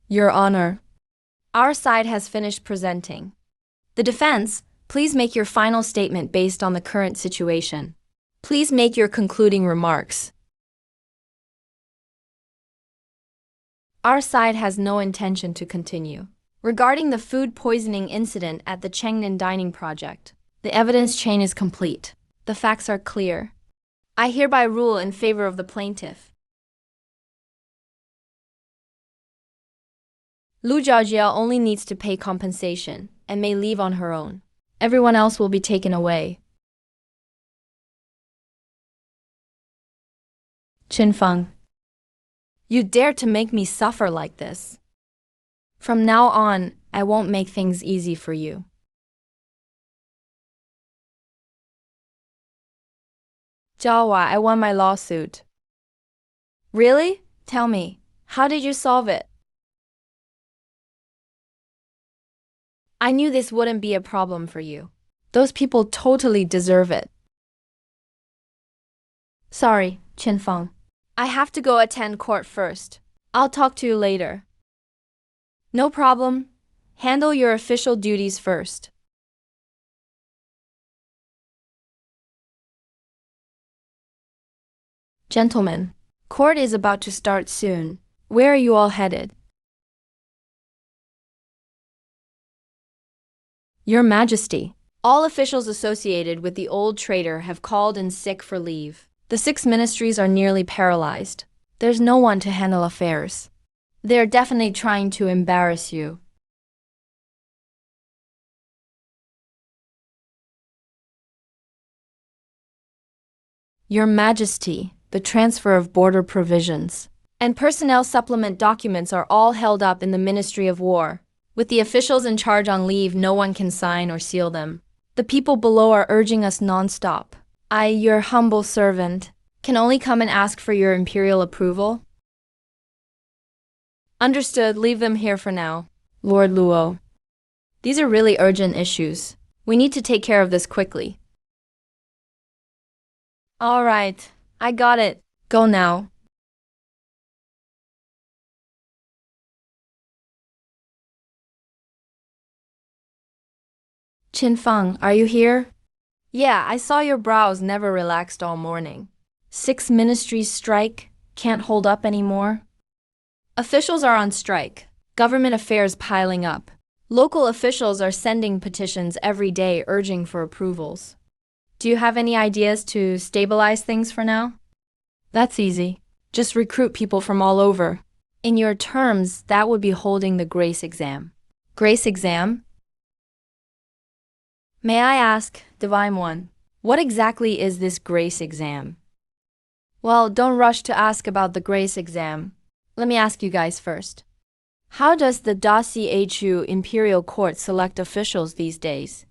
Your Honor, our side has finished presenting. The defense, please make your final statement based on the current situation. Please make your concluding remarks. Our side has no intention to continue. Regarding the food poisoning incident at the Chengnan Dining Project, the evidence chain is complete. The facts are clear. I hereby rule in favor of the plaintiff. Lu Jiaojia only needs to pay compensation and may leave on her own. Everyone else will be taken away. Chin Feng. You dare to make me suffer like this. From now on, I won't make things easy for you. Jiahua, I won my lawsuit. Really? Tell me, how did you solve it? I knew this wouldn't be a problem for you. Those people totally deserve it. Sorry, Chin Feng. I have to go attend court first. I'll talk to you later. No problem. Handle your official duties first. Gentlemen, court is about to start soon. Where are you all headed? Your Majesty, all officials associated with the old trader have called in sick for leave. The 6 ministries are nearly paralyzed. There's no one to handle affairs. They're definitely trying to embarrass you. Your Majesty, the transfer of border provisions and personnel supplement documents are all held up in the Ministry of War. With the officials in charge on leave, no one can sign or seal them. The people below are urging us non-stop. I, your humble servant, can only come and ask for your imperial approval. Understood, leave them here for now. Lord Luo. These are really urgent issues. We need to take care of this quickly. All right, I got it. Go now. Chin Feng, are you here? Yeah, I saw your brows never relaxed all morning. 6 ministries strike, can't hold up anymore. Officials are on strike, government affairs piling up. Local officials are sending petitions every day urging for approvals. Do you have any ideas to stabilize things for now? That's easy. Just recruit people from all over. In your terms, that would be holding the grace exam. Grace exam? May I ask, Divine One, what exactly is this grace exam? Well, don't rush to ask about the grace exam. Let me ask you guys first. How does the Da-Chu Imperial Court select officials these days?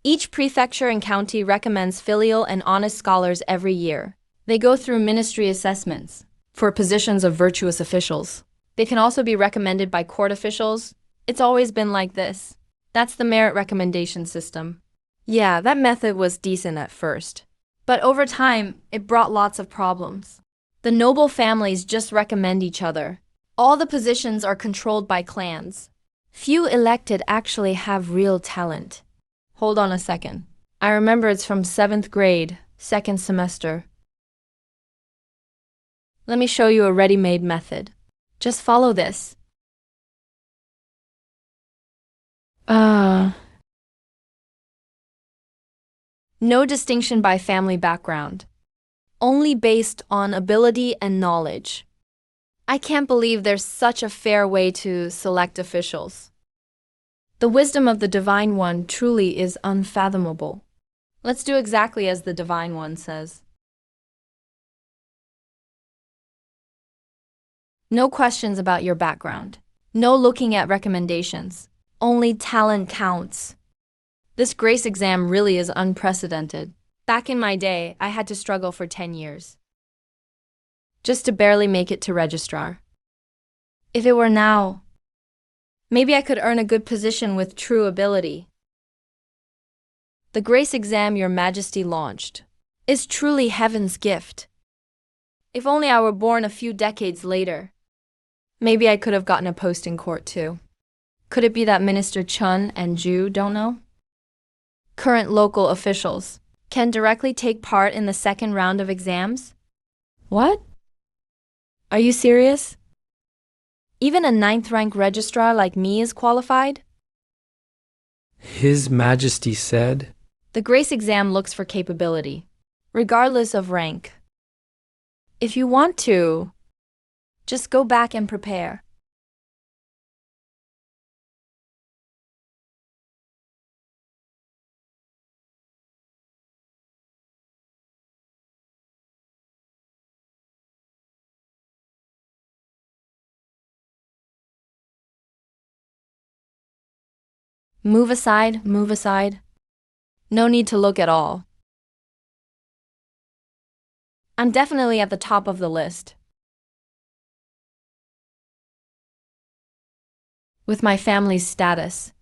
Each prefecture and county recommends filial and honest scholars every year. They go through ministry assessments for positions of virtuous officials. They can also be recommended by court officials. It's always been like this. That's the merit recommendation system. Yeah, that method was decent at first. But over time, it brought lots of problems. The noble families just recommend each other. All the positions are controlled by clans. Few elected actually have real talent. Hold on a second. I remember it's from 7th grade. second semester. Let me show you a ready-made method. Just follow this. No distinction by family background. Only based on ability and knowledge. I can't believe there's such a fair way to select officials. The wisdom of the Divine One truly is unfathomable. Let's do exactly as the Divine One says. No questions about your background. No looking at recommendations. Only talent counts. This grace exam really is unprecedented. Back in my day, I had to struggle for 10 years. Just to barely make it to registrar. If it were now, maybe I could earn a good position with true ability. The grace exam Your Majesty launched is truly heaven's gift. If only I were born a few decades later, maybe I could have gotten a post in court too. Could it be that Minister Chun and Ju don't know? Current local officials can directly take part in the second round of exams? What? Are you serious? Even a ninth-rank registrar like me is qualified? His Majesty said. The grace exam looks for capability, regardless of rank. If you want to, just go back and prepare. Move aside, move aside. No need to look at all. I'm definitely at the top of the list. With my family's status,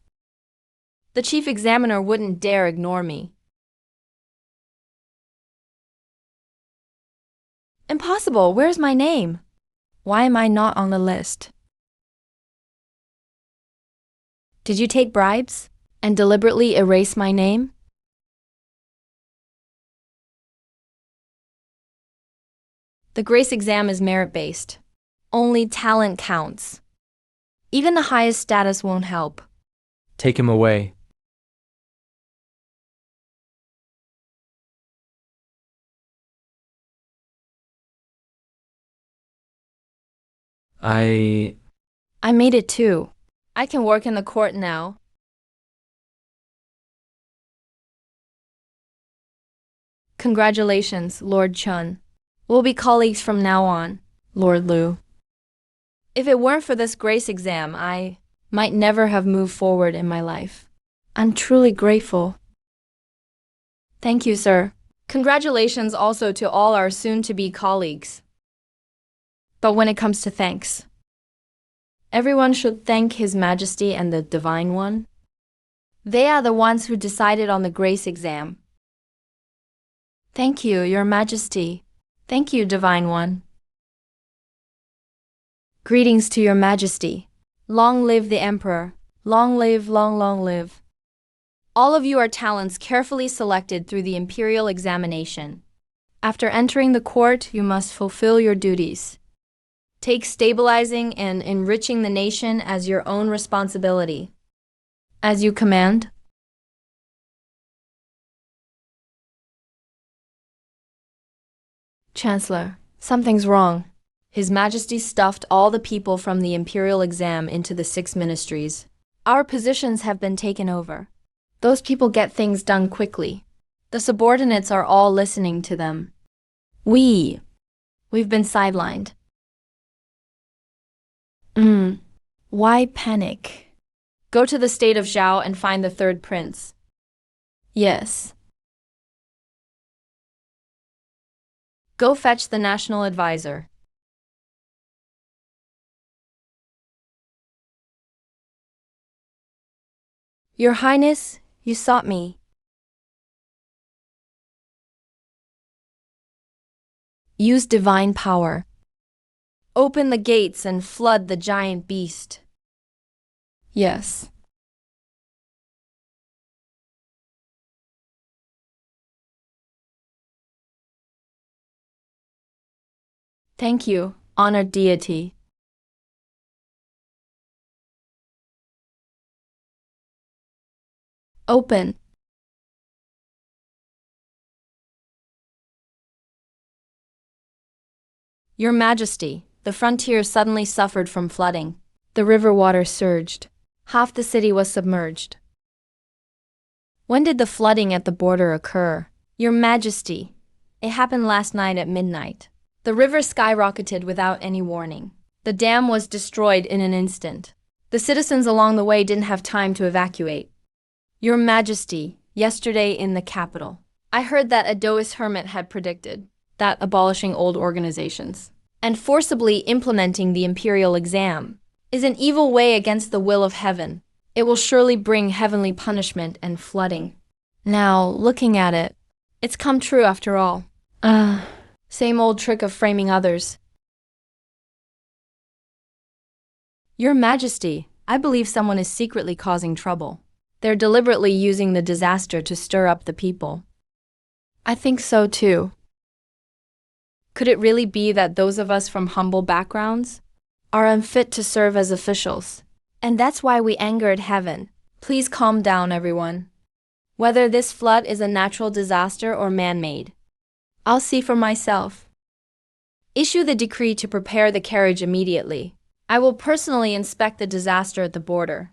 the chief examiner wouldn't dare ignore me. Impossible, where's my name? Why am I not on the list? Did you take bribes and deliberately erase my name? The grace exam is merit-based. Only talent counts. Even the highest status won't help. Take him away. I made it too. I can work in the court now. Congratulations, Lord Chun. We'll be colleagues from now on, Lord Liu. If it weren't for this grace exam, I might never have moved forward in my life. I'm truly grateful. Thank you, sir. Congratulations also to all our soon-to-be colleagues. But when it comes to thanks, everyone should thank His Majesty and the Divine One. They are the ones who decided on the grace exam. Thank you, Your Majesty. Thank you, Divine One. Greetings to Your Majesty. Long live the Emperor. Long live, long live. All of you are talents carefully selected through the imperial examination. After entering the court, you must fulfill your duties. Take stabilizing and enriching the nation as your own responsibility. As you command. Chancellor, something's wrong. His Majesty stuffed all the people from the imperial exam into the 6 ministries. Our positions have been taken over. Those people get things done quickly. The subordinates are all listening to them. We've been sidelined. Why panic? Go to the state of Zhao and find the third prince. Yes. Go fetch the national advisor. Your Highness, you sought me. Use divine power. Open the gates and flood the giant beast. Yes. Thank you, honored deity. Open. Your Majesty, the frontier suddenly suffered from flooding. The river water surged. Half the city was submerged. When did the flooding at the border occur? Your Majesty, it happened last night at midnight. The river skyrocketed without any warning. The dam was destroyed in an instant. The citizens along the way didn't have time to evacuate. Your Majesty, yesterday in the capital, I heard that a Taoist hermit had predicted that abolishing old organizations and forcibly implementing the imperial exam is an evil way against the will of heaven. It will surely bring heavenly punishment and flooding. Now, looking at it, it's come true after all. Same old trick of framing others. Your Majesty, I believe someone is secretly causing trouble. They're deliberately using the disaster to stir up the people. I think so too. Could it really be that those of us from humble backgrounds are unfit to serve as officials? And that's why we angered heaven. Please calm down, everyone. Whether this flood is a natural disaster or man-made, I'll see for myself. Issue the decree to prepare the carriage immediately. I will personally inspect the disaster at the border.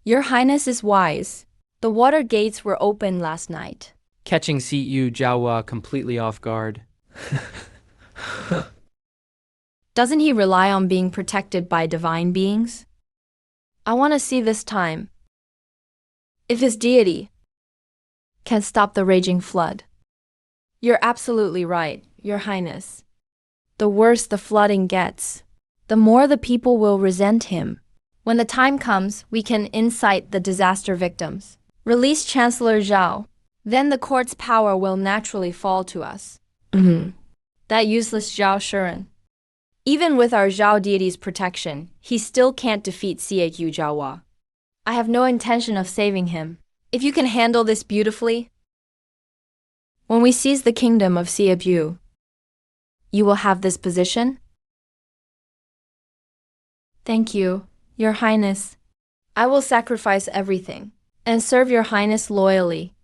Your Highness is wise. The water gates were opened last night. Catching Siyu Jawa completely off guard. Doesn't he rely on being protected by divine beings? I want to see this time if his deity can stop the raging flood. You're absolutely right, Your Highness. The worse the flooding gets, the more the people will resent him. When the time comes, we can incite the disaster victims. Release Chancellor Zhao. Then the court's power will naturally fall to us. That useless Zhao Shuren. Even with our Zhao deity's protection, he still can't defeat Siyu Jiawa. I have no intention of saving him. If you can handle this beautifully, when we seize the kingdom of Siyu, you will have this position? Thank you, Your Highness. I will sacrifice everything and serve Your Highness loyally.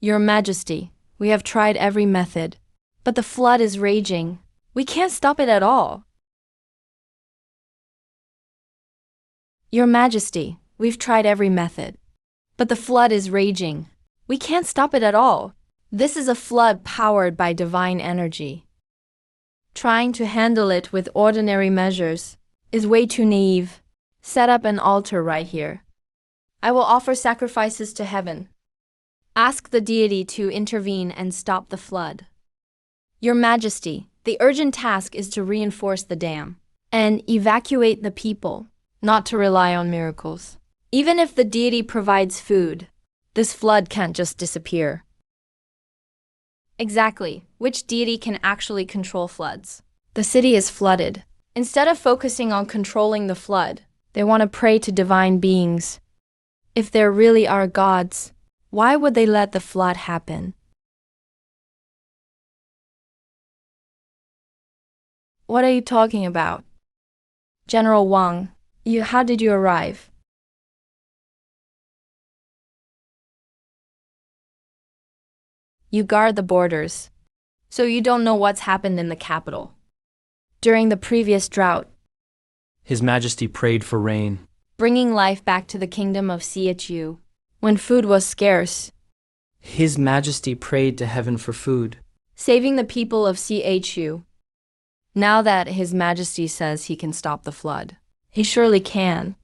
Your Majesty, we have tried every method, but the flood is raging. We can't stop it at all. Your Majesty, we've tried every method, but the flood is raging. We can't stop it at all. This is a flood powered by divine energy. Trying to handle it with ordinary measures is way too naive. Set up an altar right here. I will offer sacrifices to heaven. Ask the deity to intervene and stop the flood. Your Majesty, the urgent task is to reinforce the dam and evacuate the people, not to rely on miracles. Even if the deity provides food, this flood can't just disappear. Exactly. Which deity can actually control floods? The city is flooded. Instead of focusing on controlling the flood, they want to pray to divine beings. If there really are gods, why would they let the flood happen? What are you talking about? General Wang, how did you arrive? You guard the borders, so you don't know what's happened in the capital. During the previous drought, His Majesty prayed for rain. bringing life back to the kingdom of Siyu. When food was scarce, His Majesty prayed to heaven for food. saving the people of Chu. Now that His Majesty says he can stop the flood, he surely can.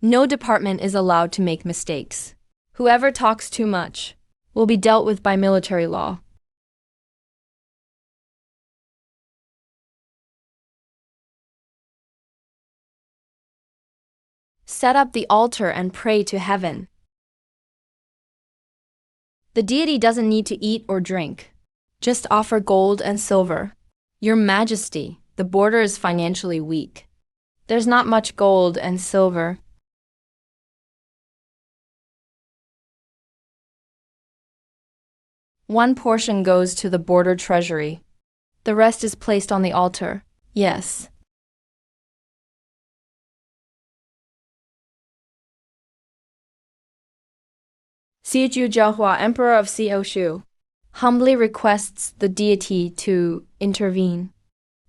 No department is allowed to make mistakes. Whoever talks too much will be dealt with by military law. set up the altar and pray to heaven. The deity doesn't need to eat or drink. Just offer gold and silver. Your Majesty, the border is financially weak. There's not much gold and silver. One portion goes to the border treasury. The rest is placed on the altar. Yes. Xiju Jiahua, Emperor of Xiaoshu, humbly requests the deity to intervene.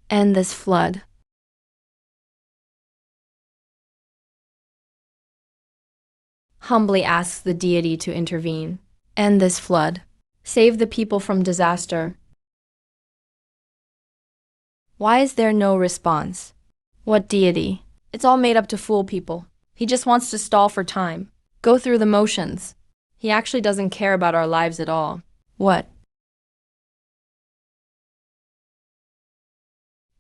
End this flood. Humbly asks the deity to intervene. End this flood. Save the people from disaster. Why is there no response? What deity? It's all made up to fool people. He just wants to stall for time. Go through the motions. He actually doesn't care about our lives at all. What?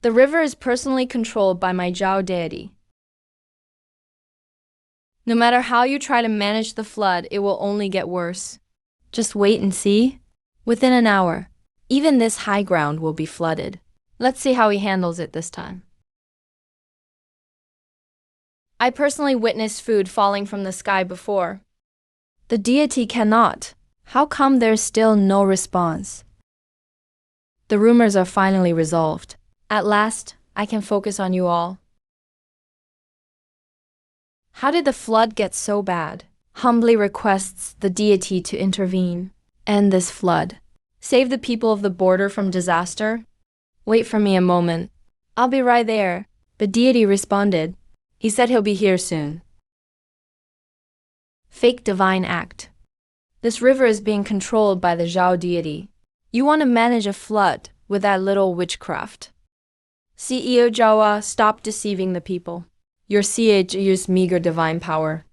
The river is personally controlled by my Zhao deity. No matter how you try to manage the flood, it will only get worse. Just wait and see. Within an hour, even this high ground will be flooded. Let's see how he handles it this time. I personally witnessed food falling from the sky before. The deity cannot. How come there's still no response? The rumors are finally resolved. At last, I can focus on you all. How did the flood get so bad? Humbly requests the deity to intervene. End this flood. Save the people of the border from disaster. Wait for me a moment. I'll be right there. The deity responded. He said he'll be here soon. Fake divine act. This river is being controlled by the Zhao deity. You want to manage a flood with that little witchcraft. CEO Jawa, stop deceiving the people. Your CHU's meager divine power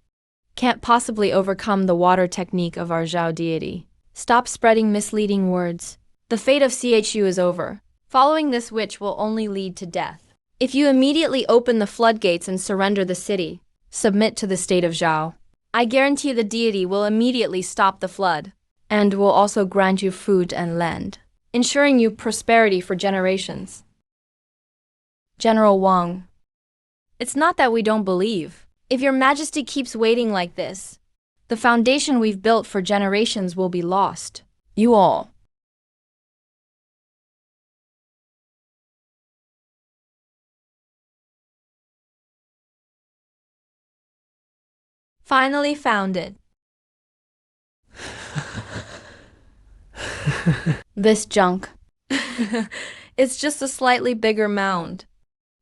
can't possibly overcome the water technique of our Zhao deity. Stop spreading misleading words. The fate of CHU is over. Following this witch will only lead to death. If you immediately open the floodgates and surrender the city, submit to the state of Zhao, I guarantee the deity will immediately stop the flood, and will also grant you food and land, ensuring you prosperity for generations. General Wang. It's not that we don't believe. If your Majesty keeps waiting like this, the foundation we've built for generations will be lost. You all. Finally found it. This junk. It's just a slightly bigger mound.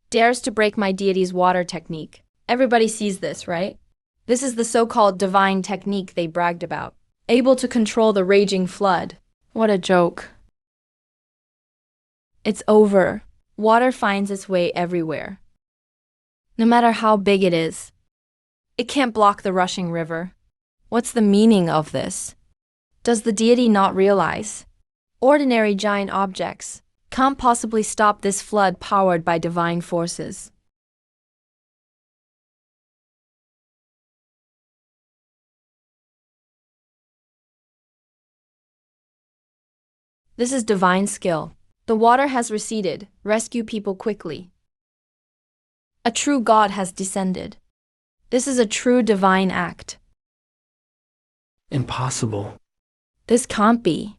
Dares to break my deity's water technique. Everybody sees this, right? This is the so-called divine technique they bragged about. Able to control the raging flood. What a joke. It's over. Water finds its way everywhere. No matter how big it is. It can't block the rushing river. What's the meaning of this? Does the deity not realize? Ordinary giant objects can't possibly stop this flood powered by divine forces. This is divine skill. The water has receded. Rescue people quickly. A true God has descended. This is a true divine act. Impossible. This can't be.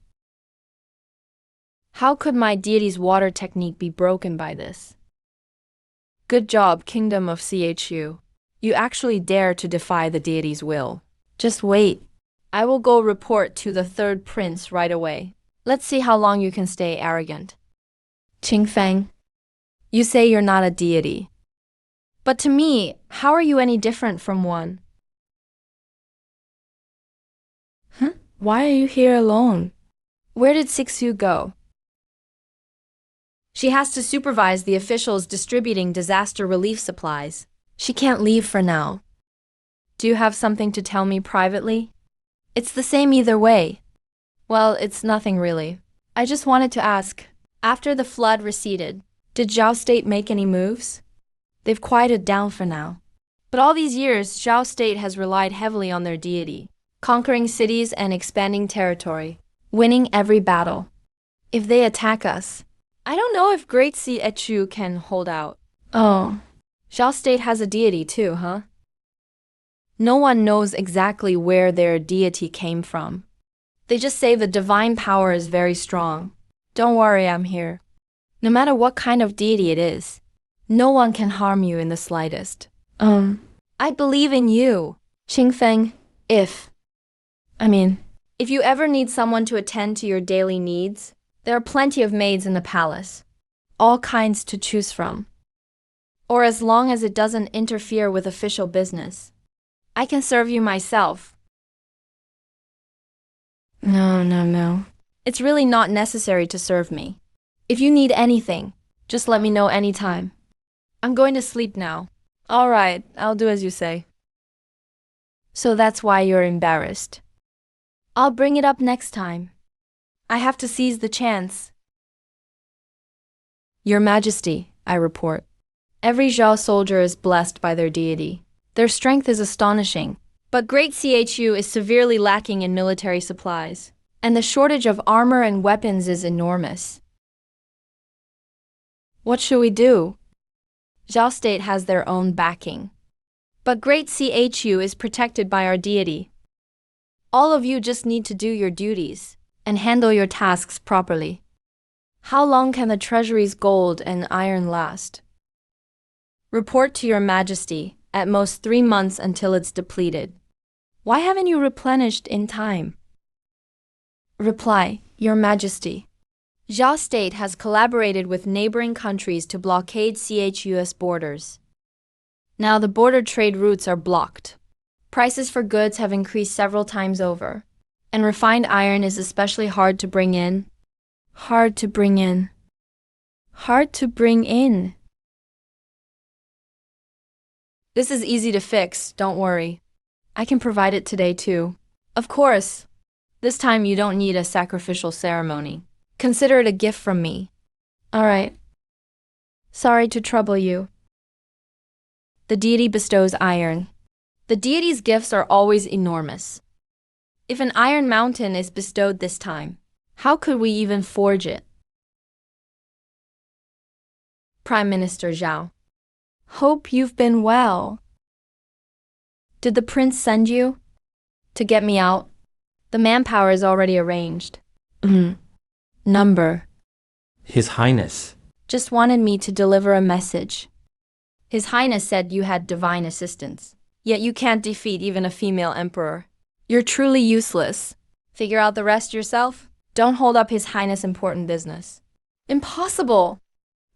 How could my deity's water technique be broken by this? Good job, Kingdom of CHU. You actually dare to defy the deity's will. Just wait. I will go report to the third prince right away. Let's see how long you can stay arrogant. Qingfeng, you say you're not a deity. But to me, how are you any different from one? Why are you here alone? Where did Sixu go? She has to supervise the officials distributing disaster relief supplies. She can't leave for now. Do you have something to tell me privately? It's the same either way. Well, it's nothing really. I just wanted to ask, after the flood receded, did Zhao State make any moves? They've quieted down for now. But all these years, Zhao state has relied heavily on their deity, conquering cities and expanding territory, winning every battle. If they attack us, I don't know if Great Sea Echu can hold out. Oh, Zhao state has a deity too, huh? No one knows exactly where their deity came from. They just say the divine power is very strong. Don't worry, I'm here. No matter what kind of deity it is, no one can harm you in the slightest. I believe in you, Qingfeng, if you ever need someone to attend to your daily needs, there are plenty of maids in the palace, all kinds to choose from. Or as long as it doesn't interfere with official business, I can serve you myself. No. It's really not necessary to serve me. If you need anything, just let me know anytime. I'm going to sleep now. All right, I'll do as you say. So that's why you're embarrassed. I'll bring it up next time. I have to seize the chance. Your Majesty, I report. Every Zhao soldier is blessed by their deity. Their strength is astonishing, but Great CHU is severely lacking in military supplies, and the shortage of armor and weapons is enormous. What should we do? Zhao state has their own backing, but Great CHU is protected by our deity. All of you just need to do your duties and handle your tasks properly. How long can the treasury's gold and iron last? Report to your Majesty, at most 3 months until it's depleted. Why haven't you replenished in time? Reply, Your Majesty. Zhao state has collaborated with neighboring countries to blockade CHUS borders. Now the border trade routes are blocked. Prices for goods have increased several times over, and refined iron is especially hard to bring in. Hard to bring in. This is easy to fix, don't worry. I can provide it today too. Of course. This time you don't need a sacrificial ceremony. Consider it a gift from me. All right. Sorry to trouble you. The deity bestows iron. The deity's gifts are always enormous. If an iron mountain is bestowed this time, how could we even forge it? Prime Minister Zhao. Hope you've been well. Did the prince send you? To get me out? The manpower is already arranged. Number. His Highness. Just wanted me to deliver a message. His Highness said you had divine assistance. Yet you can't defeat even a female emperor. You're truly useless. Figure out the rest yourself. Don't hold up His Highness' important business. Impossible!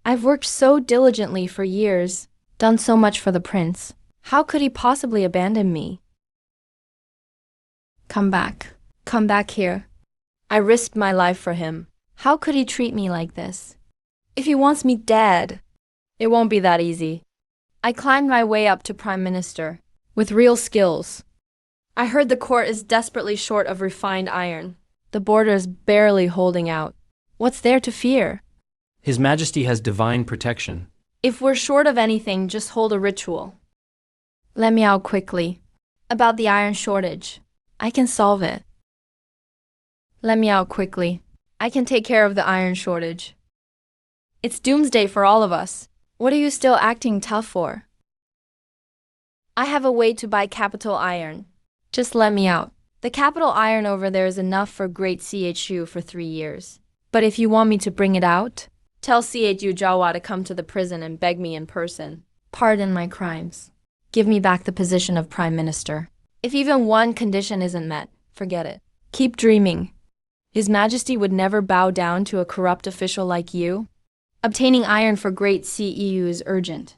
I've worked so diligently for years, done so much for the prince. How could he possibly abandon me? Come back. Come back here. I risked my life for him. How could he treat me like this? If he wants me dead, it won't be that easy. I climbed my way up to Prime Minister, with real skills. I heard the court is desperately short of refined iron. The border is barely holding out. What's there to fear? His Majesty has divine protection. If we're short of anything, just hold a ritual. Let me out quickly. About the iron shortage. I can solve it. Let me out quickly. I can take care of the iron shortage. It's doomsday for all of us. What are you still acting tough for? I have a way to buy capital iron. Just let me out. The capital iron over there is enough for Great CHU for 3 years. But if you want me to bring it out, tell CHU Jawa to come to the prison and beg me in person. Pardon my crimes. Give me back the position of Prime Minister. If even one condition isn't met, forget it. Keep dreaming. His Majesty would never bow down to a corrupt official like you. Obtaining iron for Great CEU is urgent.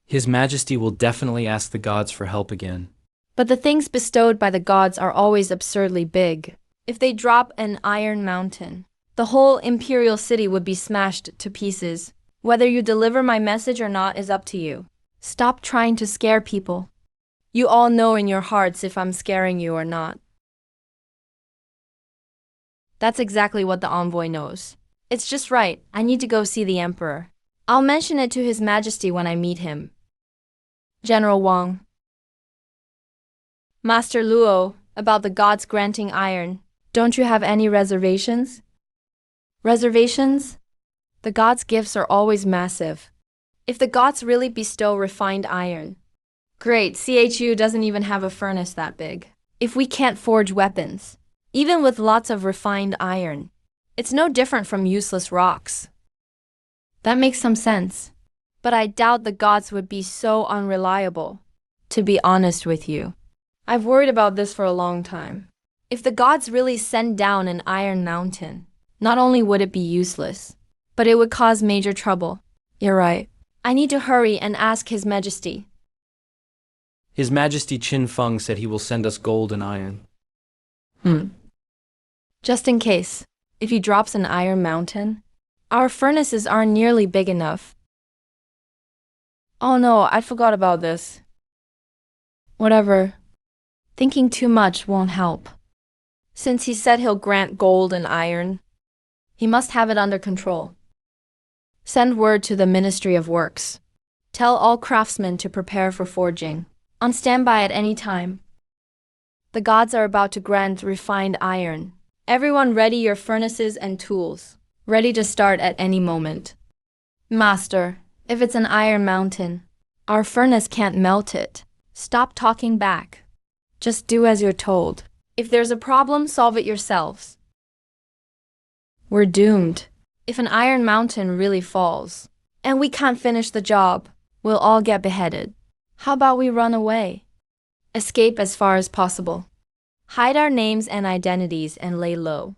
His Majesty will definitely ask the gods for help again. But the things bestowed by the gods are always absurdly big. If they drop an iron mountain, the whole imperial city would be smashed to pieces. Whether you deliver my message or not is up to you. Stop trying to scare people. You all know in your hearts if I'm scaring you or not. That's exactly what the envoy knows. It's just right, I need to go see the emperor. I'll mention it to His Majesty when I meet him. General Wang. Master Luo, about the gods granting iron. Don't you have any reservations? Reservations? The gods' gifts are always massive. If the gods really bestow refined iron. Great, CHU doesn't even have a furnace that big. If we can't forge weapons, even with lots of refined iron, it's no different from useless rocks. That makes some sense. But I doubt the gods would be so unreliable. To be honest with you, I've worried about this for a long time. If the gods really send down an iron mountain, not only would it be useless, but it would cause major trouble. You're right. I need to hurry and ask His Majesty. His Majesty Qin Feng said he will send us gold and iron. Just in case, if he drops an iron mountain, our furnaces aren't nearly big enough. Oh no, I forgot about this. Whatever. Thinking too much won't help. Since he said he'll grant gold and iron, he must have it under control. Send word to the Ministry of Works. Tell all craftsmen to prepare for forging. On standby at any time. The gods are about to grant refined iron. Everyone ready your furnaces and tools. Ready to start at any moment. Master, if it's an iron mountain, our furnace can't melt it. Stop talking back. Just do as you're told. If there's a problem, solve it yourselves. We're doomed. If an iron mountain really falls, and we can't finish the job, we'll all get beheaded. How about we run away? Escape as far as possible. Hide our names and identities and lay low.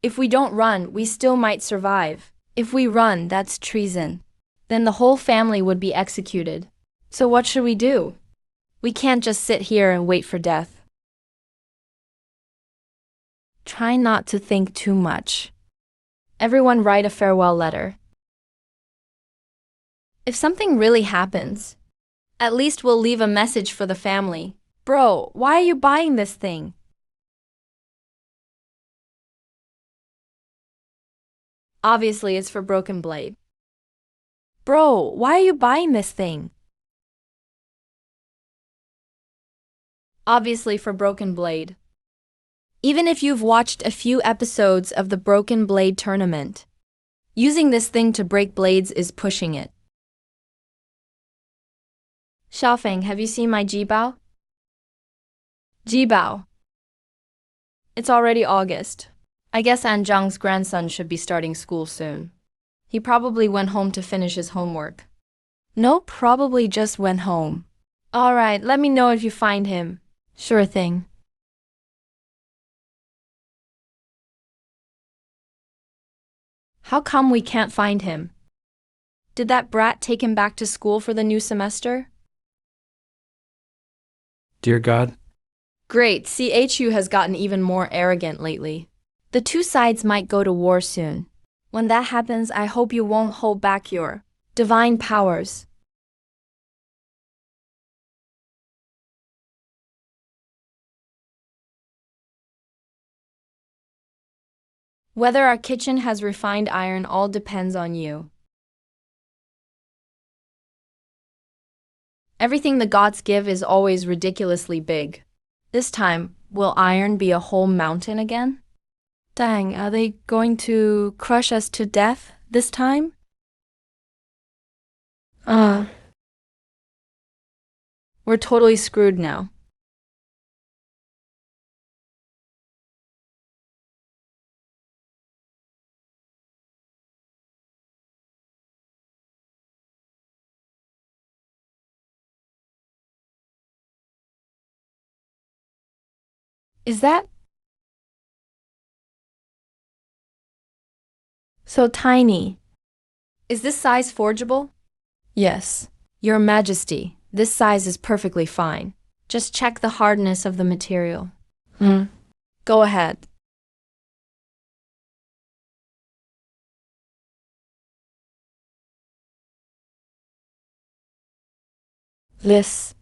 If we don't run, we still might survive. If we run, that's treason. Then the whole family would be executed. So what should we do? We can't just sit here and wait for death. Try not to think too much. Everyone write a farewell letter. If something really happens, at least we'll leave a message for the family. Bro, why are you buying this thing? Obviously, it's for Broken Blade. Bro, why are you buying this thing? Obviously for Broken Blade. Even if you've watched a few episodes of the Broken Blade tournament, using this thing to break blades is pushing it. Xiaofeng, have you seen my Jibao? Jibao. It's already August. I guess Anzhang's grandson should be starting school soon. He probably went home to finish his homework. No, probably just went home. All right, let me know if you find him. Sure thing. How come we can't find him? Did that brat take him back to school for the new semester? Dear God, Great, CHU has gotten even more arrogant lately. The two sides might go to war soon. When that happens, I hope you won't hold back your divine powers. Whether our kitchen has refined iron all depends on you. Everything the gods give is always ridiculously big. This time, will iron be a whole mountain again? Dang, are they going to crush us to death this time? We're totally screwed now. Is that so tiny? Is this size forgeable? Yes. Your Majesty, this size is perfectly fine. Just check the hardness of the material. Go ahead. This.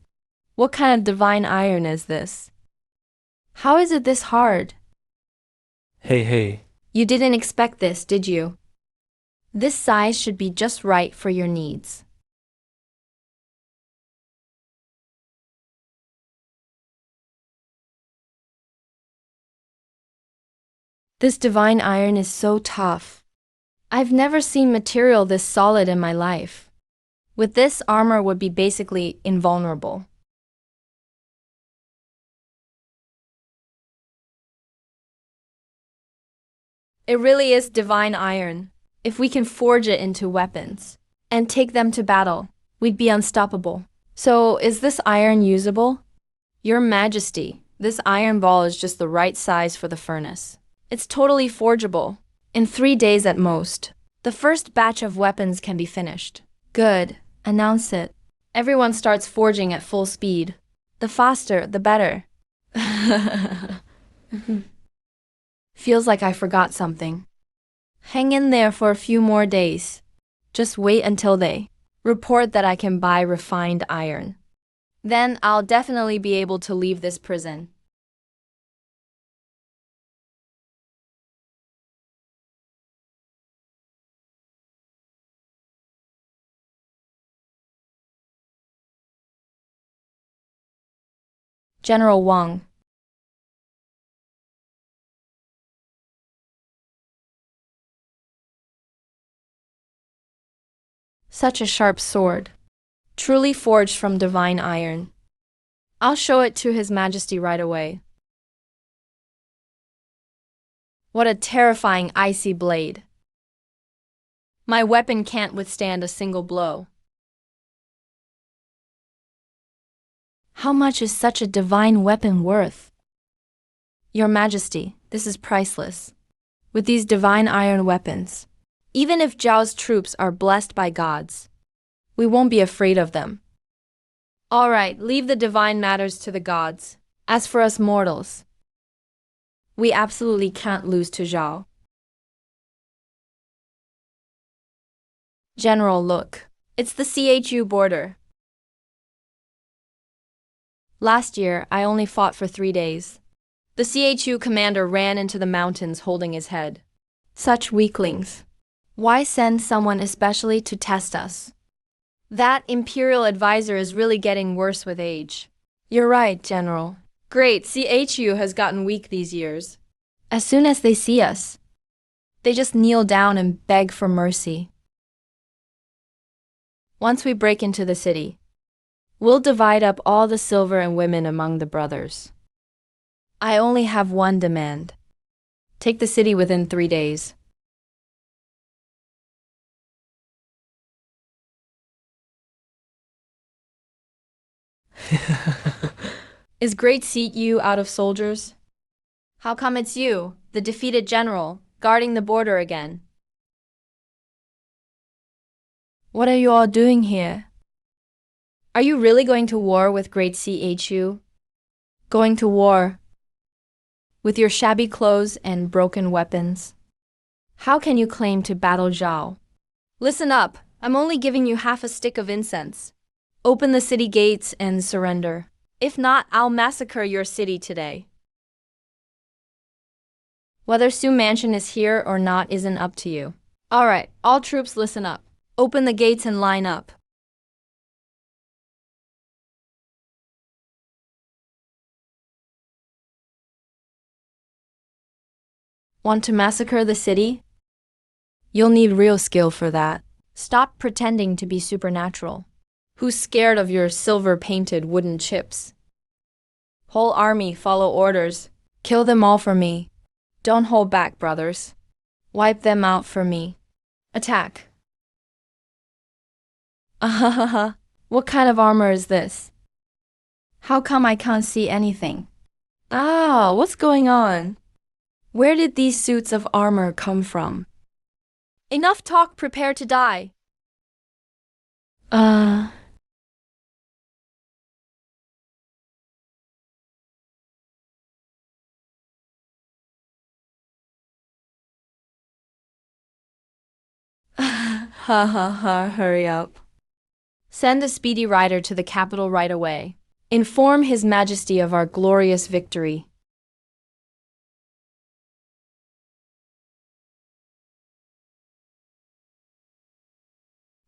What kind of divine iron is this? How is it this hard? hey. You didn't expect this, did you? This size should be just right for your needs. This divine iron is so tough. I've never seen material this solid in my life. With this, armor would be basically invulnerable. It really is divine iron. If we can forge it into weapons and take them to battle, we'd be unstoppable. So, is this iron usable? Your Majesty, this iron ball is just the right size for the furnace. It's totally forgeable. In 3 days at most, the first batch of weapons can be finished. Good. Announce it. Everyone starts forging at full speed. The faster, the better. Feels like I forgot something. Hang in there for a few more days. Just wait until they report that I can buy refined iron. Then I'll definitely be able to leave this prison. General Wang. Such a sharp sword. Truly forged from divine iron. I'll show it to His Majesty right away. What a terrifying icy blade. My weapon can't withstand a single blow. How much is such a divine weapon worth? Your Majesty, this is priceless. With these divine iron weapons, even if Zhao's troops are blessed by gods, we won't be afraid of them. All right, leave the divine matters to the gods. As for us mortals, we absolutely can't lose to Zhao. General, look. It's the CHU border. Last year, I only fought for 3 days. The CHU commander ran into the mountains holding his head. Such weaklings. Why send someone especially to test us? That imperial advisor is really getting worse with age. You're right, General. Great, CHU has gotten weak these years. As soon as they see us, they just kneel down and beg for mercy. Once we break into the city, we'll divide up all the silver and women among the brothers. I only have one demand. Take the city within 3 days. Is Great Seat you out of soldiers? How come it's you, the defeated general, guarding the border again? What are you all doing here? Are you really going to war with Great CHU? Going to war with your shabby clothes and broken weapons? How can you claim to battle Zhao? Listen up, I'm only giving you half a stick of incense. Open the city gates and surrender. If not, I'll massacre your city today. Whether Su Mansion is here or not isn't up to you. All right, all troops listen up. Open the gates and line up. Want to massacre the city? You'll need real skill for that. Stop pretending to be supernatural. Who's scared of your silver-painted wooden chips? Whole army, follow orders. Kill them all for me. Don't hold back, brothers. Wipe them out for me. Attack. Ahahaha. What kind of armor is this? How come I can't see anything? Ah, what's going on? Where did these suits of armor come from? Enough talk, prepare to die. Ha ha ha, hurry up. Send a speedy rider to the capital right away. Inform His Majesty of our glorious victory.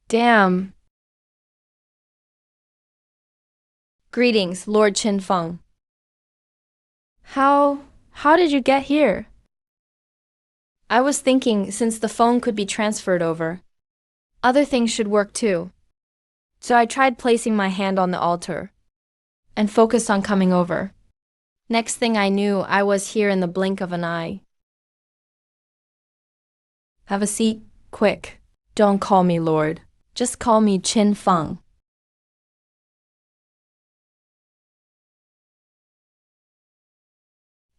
Damn. Greetings, Lord Qin Feng. How did you get here? I was thinking since the phone could be transferred over, other things should work too. So I tried placing my hand on the altar and focused on coming over. Next thing I knew, I was here in the blink of an eye. Have a seat, quick. Don't call me Lord. Just call me Qin Feng.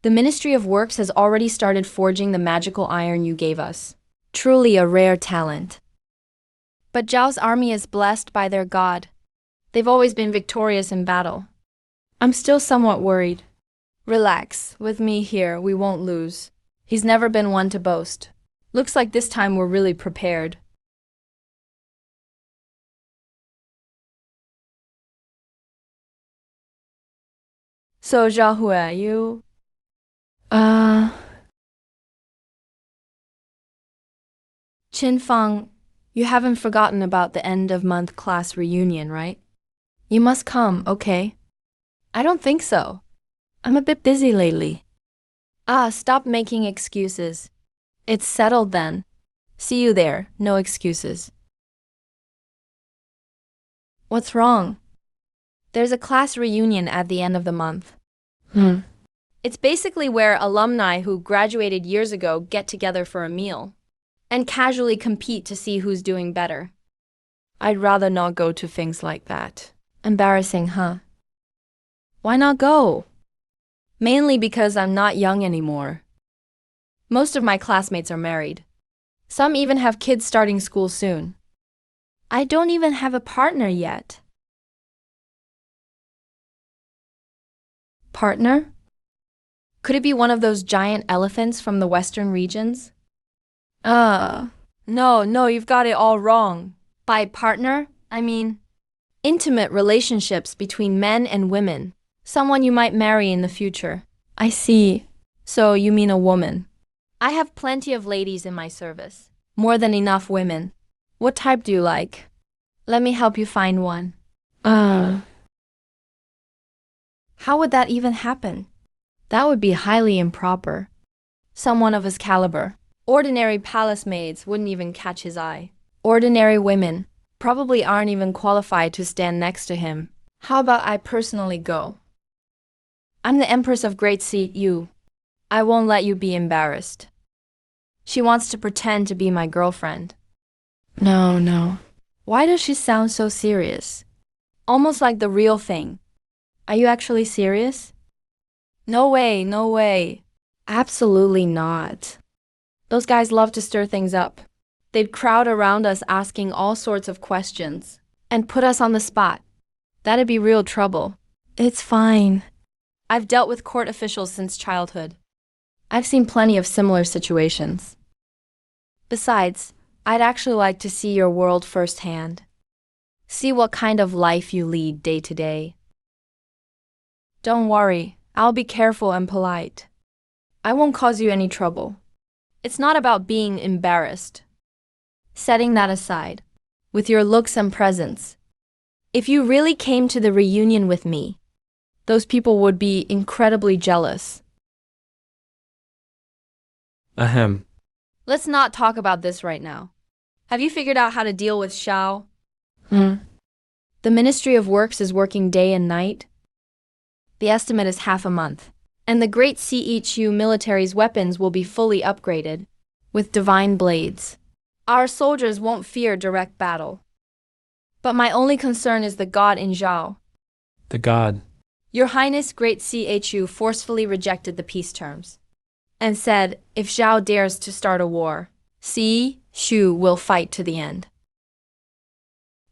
The Ministry of Works has already started forging the magical iron you gave us. Truly a rare talent. But Zhao's army is blessed by their god. They've always been victorious in battle. I'm still somewhat worried. Relax, with me here, we won't lose. He's never been one to boast. Looks like this time we're really prepared. So, Zhao Hue, you... Qin Feng, you haven't forgotten about the end-of-month class reunion, right? You must come, okay? I don't think so. I'm a bit busy lately. Stop making excuses. It's settled then. See you there, no excuses. What's wrong? There's a class reunion at the end of the month. It's basically where alumni who graduated years ago get together for a meal and casually compete to see who's doing better. I'd rather not go to things like that. Embarrassing, huh? Why not go? Mainly because I'm not young anymore. Most of my classmates are married. Some even have kids starting school soon. I don't even have a partner yet. Partner? Could it be one of those giant elephants from the western regions? No, you've got it all wrong. By partner, I mean intimate relationships between men and women. Someone you might marry in the future. I see. So you mean a woman. I have plenty of ladies in my service. More than enough women. What type do you like? Let me help you find one. How would that even happen? That would be highly improper. Someone of his caliber. Ordinary palace maids wouldn't even catch his eye. Ordinary women probably aren't even qualified to stand next to him. How about I personally go? I'm the Empress of Great Seat Yu. I won't let you be embarrassed. She wants to pretend to be my girlfriend. No. Why does she sound so serious? Almost like the real thing. Are you actually serious? No way. Absolutely not. Those guys love to stir things up. They'd crowd around us asking all sorts of questions and put us on the spot. That'd be real trouble. It's fine. I've dealt with court officials since childhood. I've seen plenty of similar situations. Besides, I'd actually like to see your world firsthand. See what kind of life you lead day to day. Don't worry, I'll be careful and polite. I won't cause you any trouble. It's not about being embarrassed. Setting that aside, with your looks and presence, if you really came to the reunion with me, those people would be incredibly jealous. Ahem. Let's not talk about this right now. Have you figured out how to deal with Xiao? The Ministry of Works is working day and night. The estimate is half a month. And the Great CHU military's weapons will be fully upgraded, with divine blades. Our soldiers won't fear direct battle. But my only concern is the god in Zhao. The god. Your Highness Great CHU forcefully rejected the peace terms, and said if Zhao dares to start a war, CHU will fight to the end.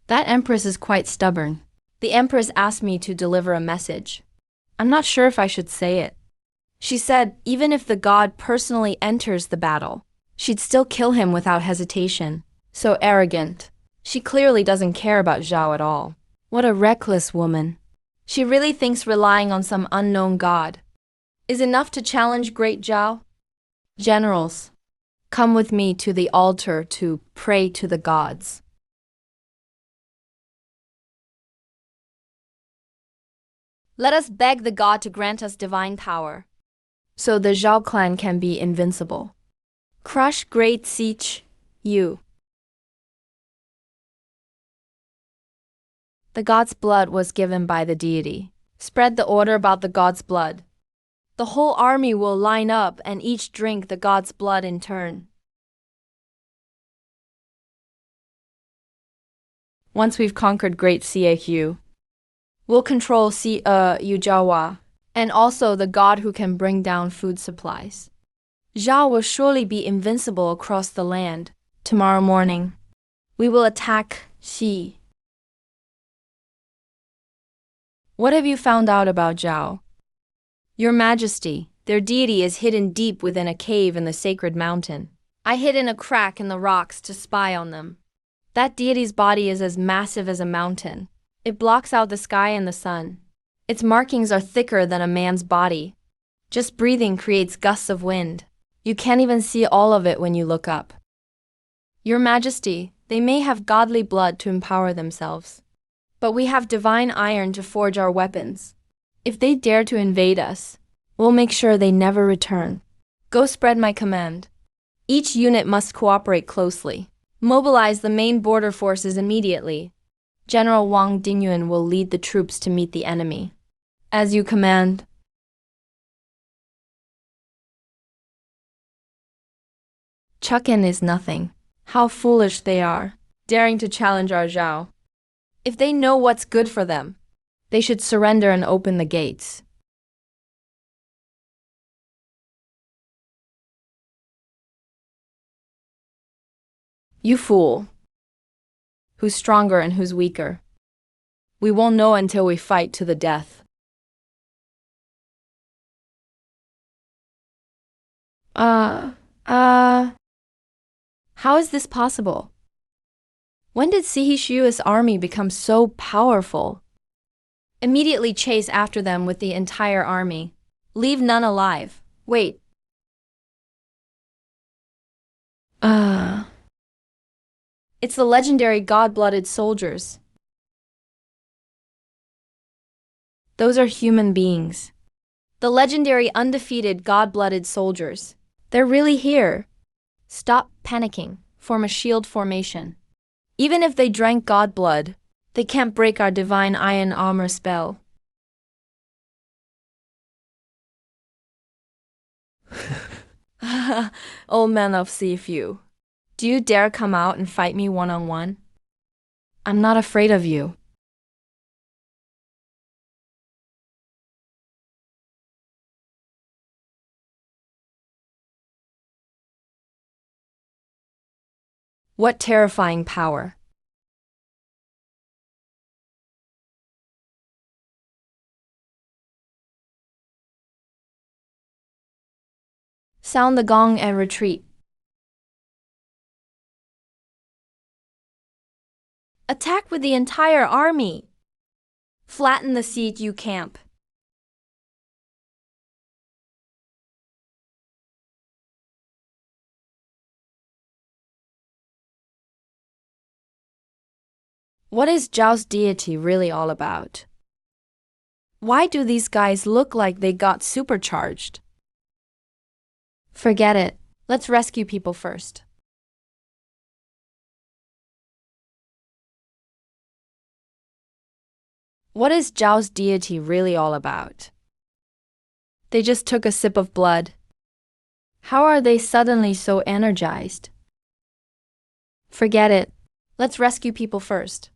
That empress is quite stubborn. The empress asked me to deliver a message. I'm not sure if I should say it. She said even if the god personally enters the battle, she'd still kill him without hesitation. So arrogant. She clearly doesn't care about Zhao at all. What a reckless woman. She really thinks relying on some unknown god is enough to challenge great Zhao? Generals, come with me to the altar to pray to the gods. Let us beg the god to grant us divine power, so the Zhao clan can be invincible. Crush great siege, you. The god's blood was given by the deity. Spread the order about the god's blood. The whole army will line up and each drink the god's blood in turn. Once we've conquered Great Siegu, we'll control Yujawa, and also the god who can bring down food supplies. Zhao will surely be invincible across the land. Tomorrow morning, we will attack Xi. What have you found out about Zhao? Your Majesty, their deity is hidden deep within a cave in the sacred mountain. I hid in a crack in the rocks to spy on them. That deity's body is as massive as a mountain. It blocks out the sky and the sun. Its markings are thicker than a man's body. Just breathing creates gusts of wind. You can't even see all of it when you look up. Your Majesty, they may have godly blood to empower themselves. But we have divine iron to forge our weapons. If they dare to invade us, we'll make sure they never return. Go spread my command. Each unit must cooperate closely. Mobilize the main border forces immediately. General Wang Dingyuan will lead the troops to meet the enemy. As you command. Chuck-in is nothing. How foolish they are, daring to challenge our Zhao. If they know what's good for them, they should surrender and open the gates. You fool. Who's stronger and who's weaker? We won't know until we fight to the death. How is this possible? When did Sihishu's army become so powerful? Immediately chase after them with the entire army. Leave none alive. Wait. It's the legendary god-blooded soldiers. Those are human beings. The legendary undefeated god-blooded soldiers. They're really here. Stop panicking. Form a shield formation. Even if they drank god blood, they can't break our divine iron armor spell. Old man of Sifu, do you dare come out and fight me one-on-one? I'm not afraid of you. What terrifying power! Sound the gong and retreat. Attack with the entire army. Flatten the Siege camp. What is Zhao's deity really all about? Why do these guys look like they got supercharged? Forget it. Let's rescue people first. What is Zhao's deity really all about? They just took a sip of blood. How are they suddenly so energized? Forget it. Let's rescue people first.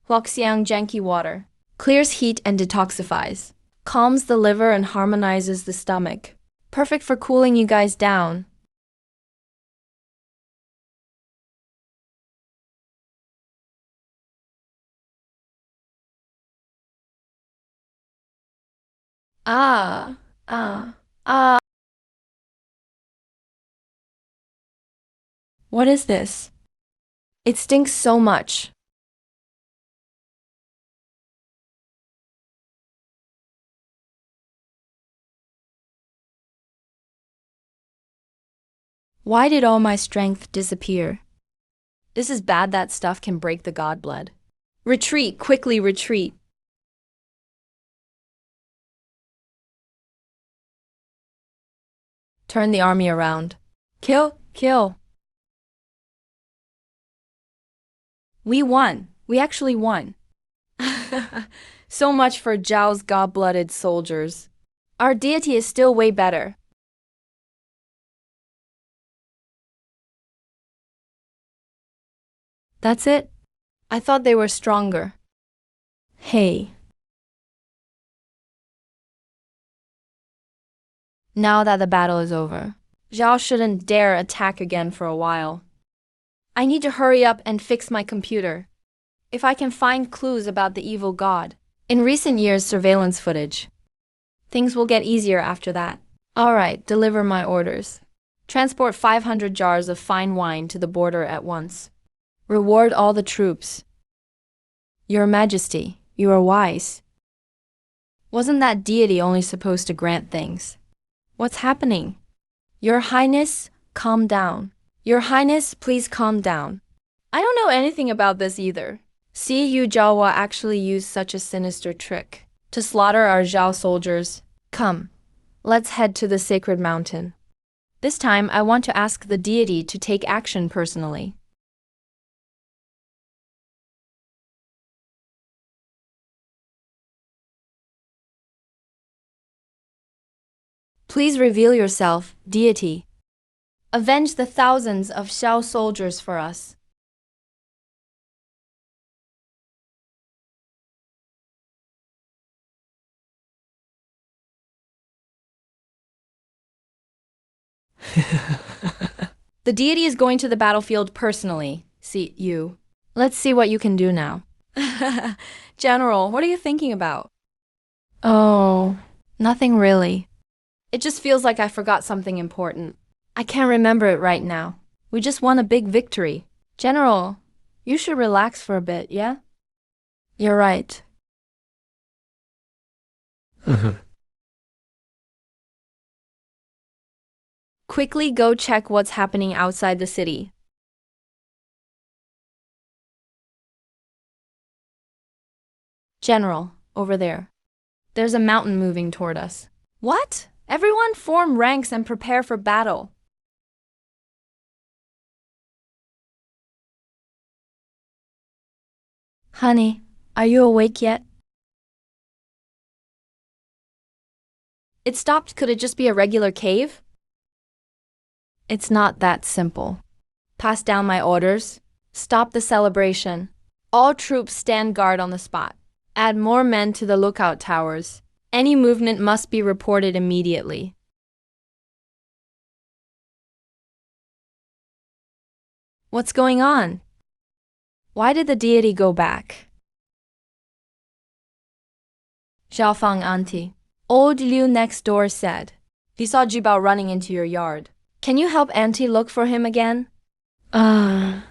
Huaxiang Janki water. Clears heat and detoxifies. Calms the liver and harmonizes the stomach. Perfect for cooling you guys down. What is this? It stinks so much. Why did all my strength disappear? This is bad. That stuff can break the god blood. Retreat, quickly retreat. Turn the army around. Kill, kill. We won. We actually won. So much for Zhao's god-blooded soldiers. Our deity is still way better. That's it? I thought they were stronger. Hey. Now that the battle is over, Zhao shouldn't dare attack again for a while. I need to hurry up and fix my computer. If I can find clues about the evil god in recent years' surveillance footage, things will get easier after that. Alright, deliver my orders. Transport 500 jars of fine wine to the border at once. Reward all the troops. Your Majesty, you are wise. Wasn't that deity only supposed to grant things? What's happening? Your Highness, calm down. Your Highness, please calm down. I don't know anything about this either. See, Yu Zhaohua actually used such a sinister trick to slaughter our Zhao soldiers. Come, let's head to the sacred mountain. This time, I want to ask the deity to take action personally. Please reveal yourself, deity. Avenge the thousands of Xiao soldiers for us. The deity is going to the battlefield personally. See you. Let's see what you can do now. General, what are you thinking about? Oh, nothing really. It just feels like I forgot something important. I can't remember it right now. We just won a big victory. General, you should relax for a bit, yeah? You're right. Quickly go check what's happening outside the city. General, over there. There's a mountain moving toward us. What? Everyone form ranks and prepare for battle. Honey, are you awake yet? It stopped. Could it just be a regular cave? It's not that simple. Pass down my orders. Stop the celebration. All troops stand guard on the spot. Add more men to the lookout towers. Any movement must be reported immediately. What's going on? Why did the deity go back? Xiaofang auntie. Old Liu next door said, he saw Jibao running into your yard. Can you help auntie look for him again? Oh,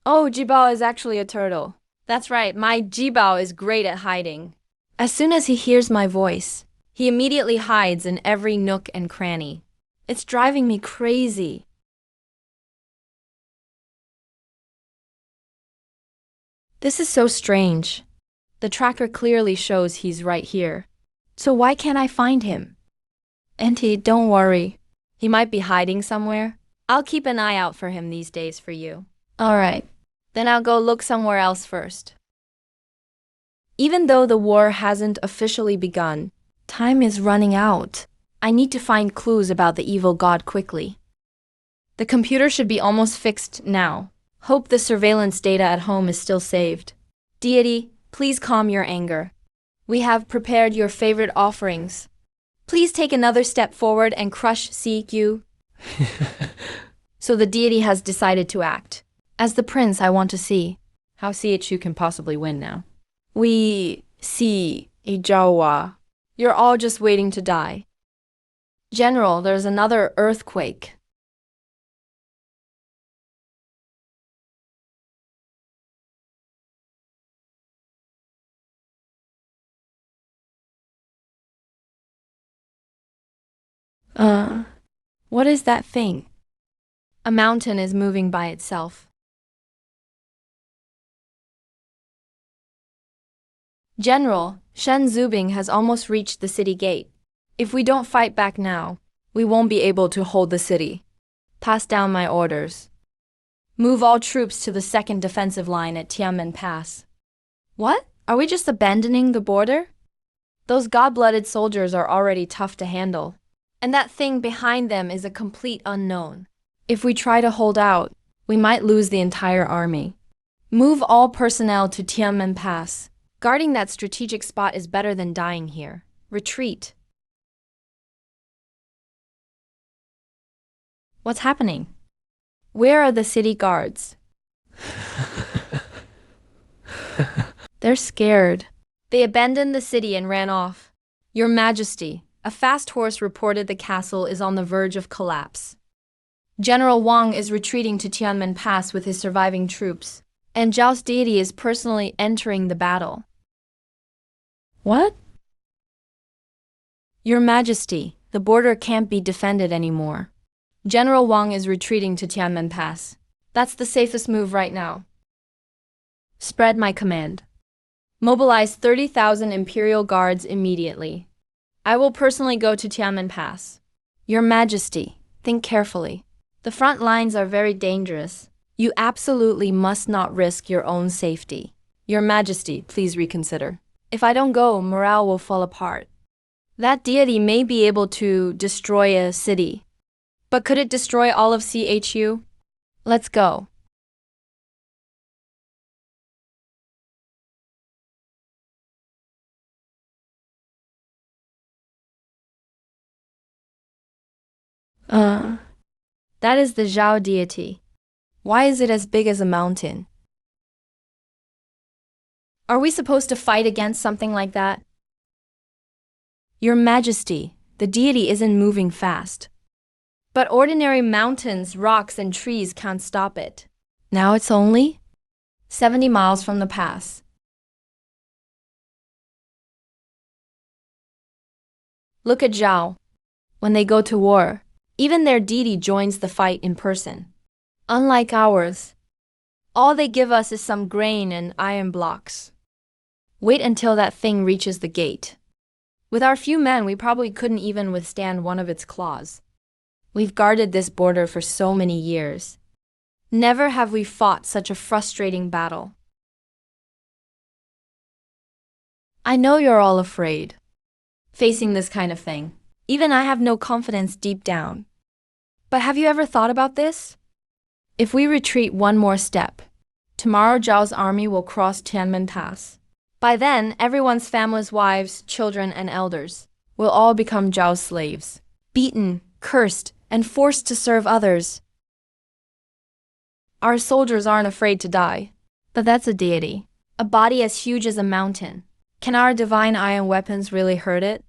Jibao is actually a turtle. That's right, my Jibao is great at hiding. As soon as he hears my voice, he immediately hides in every nook and cranny. It's driving me crazy. This is so strange. The tracker clearly shows he's right here. So why can't I find him? Auntie, don't worry. He might be hiding somewhere. I'll keep an eye out for him these days for you. Alright, then I'll go look somewhere else first. Even though the war hasn't officially begun, time is running out. I need to find clues about the evil god quickly. The computer should be almost fixed now. Hope the surveillance data at home is still saved. Deity, please calm your anger. We have prepared your favorite offerings. Please take another step forward and crush CQ. So the deity has decided to act. As the prince, I want to see how CHU can possibly win now. We see Ijawa. You're all just waiting to die. General, there's another earthquake. What is that thing? A mountain is moving by itself. General, Shen Zubing has almost reached the city gate. If we don't fight back now, We won't be able to hold the city. Pass down my orders. Move all troops to the second defensive line at Tianmen Pass. What? Are we just abandoning the border? Those god-blooded soldiers are already tough to handle. And that thing behind them is a complete unknown. If we try to hold out, we might lose the entire army. Move all personnel to Tianmen Pass. Guarding that strategic spot is better than dying here. Retreat. What's happening? Where are the city guards? They're scared. They abandoned the city and ran off. Your Majesty, a fast horse reported the castle is on the verge of collapse. General Wang is retreating to Tianmen Pass with his surviving troops, and Zhao's deity is personally entering the battle. What? Your Majesty, the border can't be defended anymore. General Wang is retreating to Tianmen Pass. That's the safest move right now. Spread my command. Mobilize 30,000 Imperial Guards immediately. I will personally go to Tianmen Pass. Your Majesty, think carefully. The front lines are very dangerous. You absolutely must not risk your own safety. Your Majesty, please reconsider. If I don't go, morale will fall apart. That deity may be able to destroy a city. But could it destroy all of CHU? Let's go. That is the Zhao deity. Why is it as big as a mountain? Are we supposed to fight against something like that? Your Majesty, the deity isn't moving fast. But ordinary mountains, rocks, and trees can't stop it. Now it's only 70 miles from the pass. Look at Zhao. When they go to war, even their deity joins the fight in person. Unlike ours, all they give us is some grain and iron blocks. Wait until that thing reaches the gate. With our few men, we probably couldn't even withstand one of its claws. We've guarded this border for so many years. Never have we fought such a frustrating battle. I know you're all afraid, facing this kind of thing. Even I have no confidence deep down. But have you ever thought about this? If we retreat one more step, tomorrow Zhao's army will cross Tianmen Pass. By then, everyone's families, wives, children, and elders will all become Zhao's slaves, beaten, cursed, and forced to serve others. Our soldiers aren't afraid to die, but that's a deity, a body as huge as a mountain. Can our divine iron weapons really hurt it?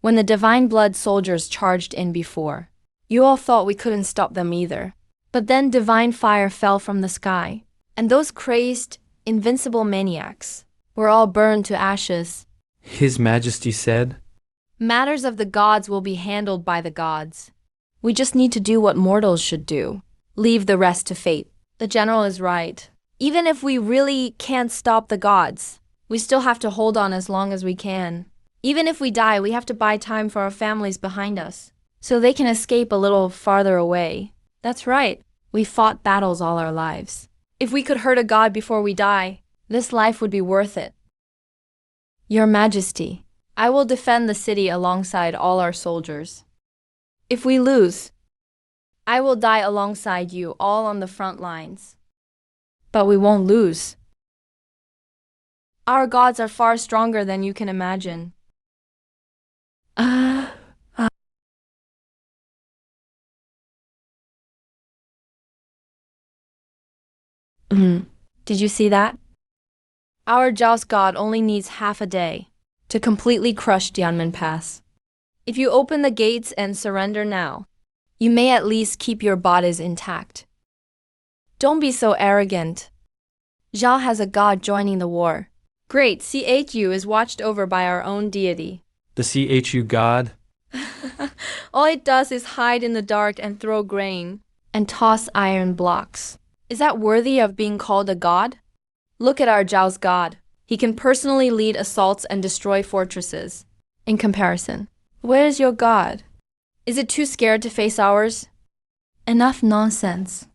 When the divine blood soldiers charged in before, you all thought we couldn't stop them either. But then divine fire fell from the sky, and those crazed, invincible maniacs were all burned to ashes. His Majesty said. Matters of the gods will be handled by the gods. We just need to do what mortals should do. Leave the rest to fate. The general is right. Even if we really can't stop the gods, we still have to hold on as long as we can. Even if we die, we have to buy time for our families behind us, so they can escape a little farther away. That's right. We fought battles all our lives. If we could hurt a god before we die, this life would be worth it. Your Majesty, I will defend the city alongside all our soldiers. If we lose, I will die alongside you all on the front lines. But we won't lose. Our gods are far stronger than you can imagine. Did you see that? Our Zhao's god only needs half a day to completely crush Tianmen Pass. If you open the gates and surrender now, you may at least keep your bodies intact. Don't be so arrogant. Zhao has a god joining the war. Great, CHU is watched over by our own deity. The CHU god? All it does is hide in the dark and throw grain and toss iron blocks. Is that worthy of being called a god? Look at our Zhao's god. He can personally lead assaults and destroy fortresses. In comparison, where is your god? Is it too scared to face ours? Enough nonsense.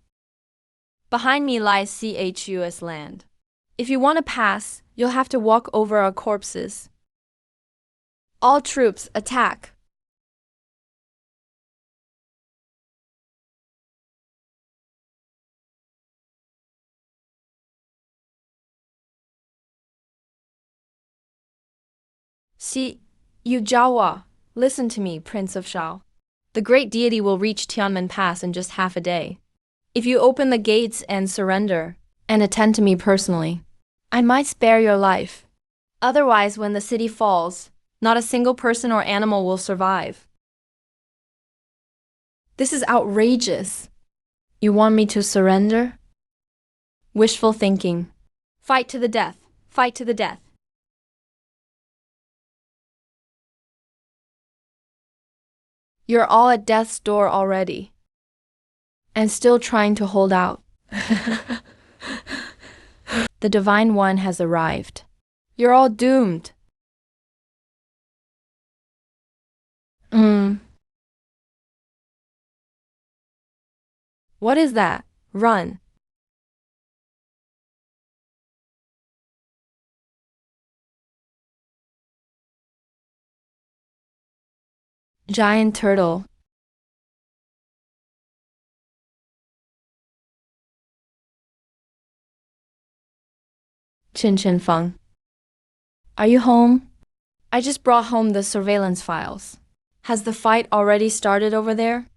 Behind me lies CHUS land. If you want to pass, you'll have to walk over our corpses. All troops, attack! See, you Jawa, listen to me, Prince of Shao. The great deity will reach Tianmen Pass in just half a day. If you open the gates and surrender, and attend to me personally, I might spare your life. Otherwise, when the city falls, not a single person or animal will survive. This is outrageous. You want me to surrender? Wishful thinking. Fight to the death. Fight to the death. You're all at death's door already. And still trying to hold out. The Divine One has arrived. You're all doomed. What is that? Run. Giant turtle. Chin Feng. Are you home? I just brought home the surveillance files. Has the fight already started over there?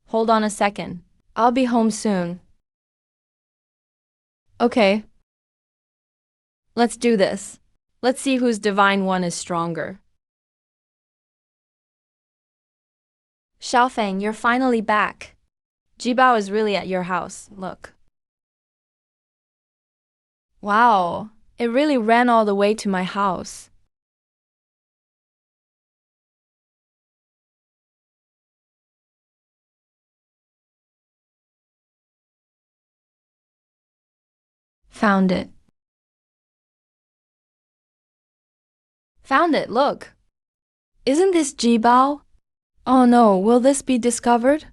Hold on a second. I'll be home soon. Okay. Let's do this. Let's see whose Divine One is stronger. Xiaofeng, you're finally back. Jibao is really at your house, look. Wow, it really ran all the way to my house. Found it. Found it, look. Isn't this Jibao? Oh no, will this be discovered?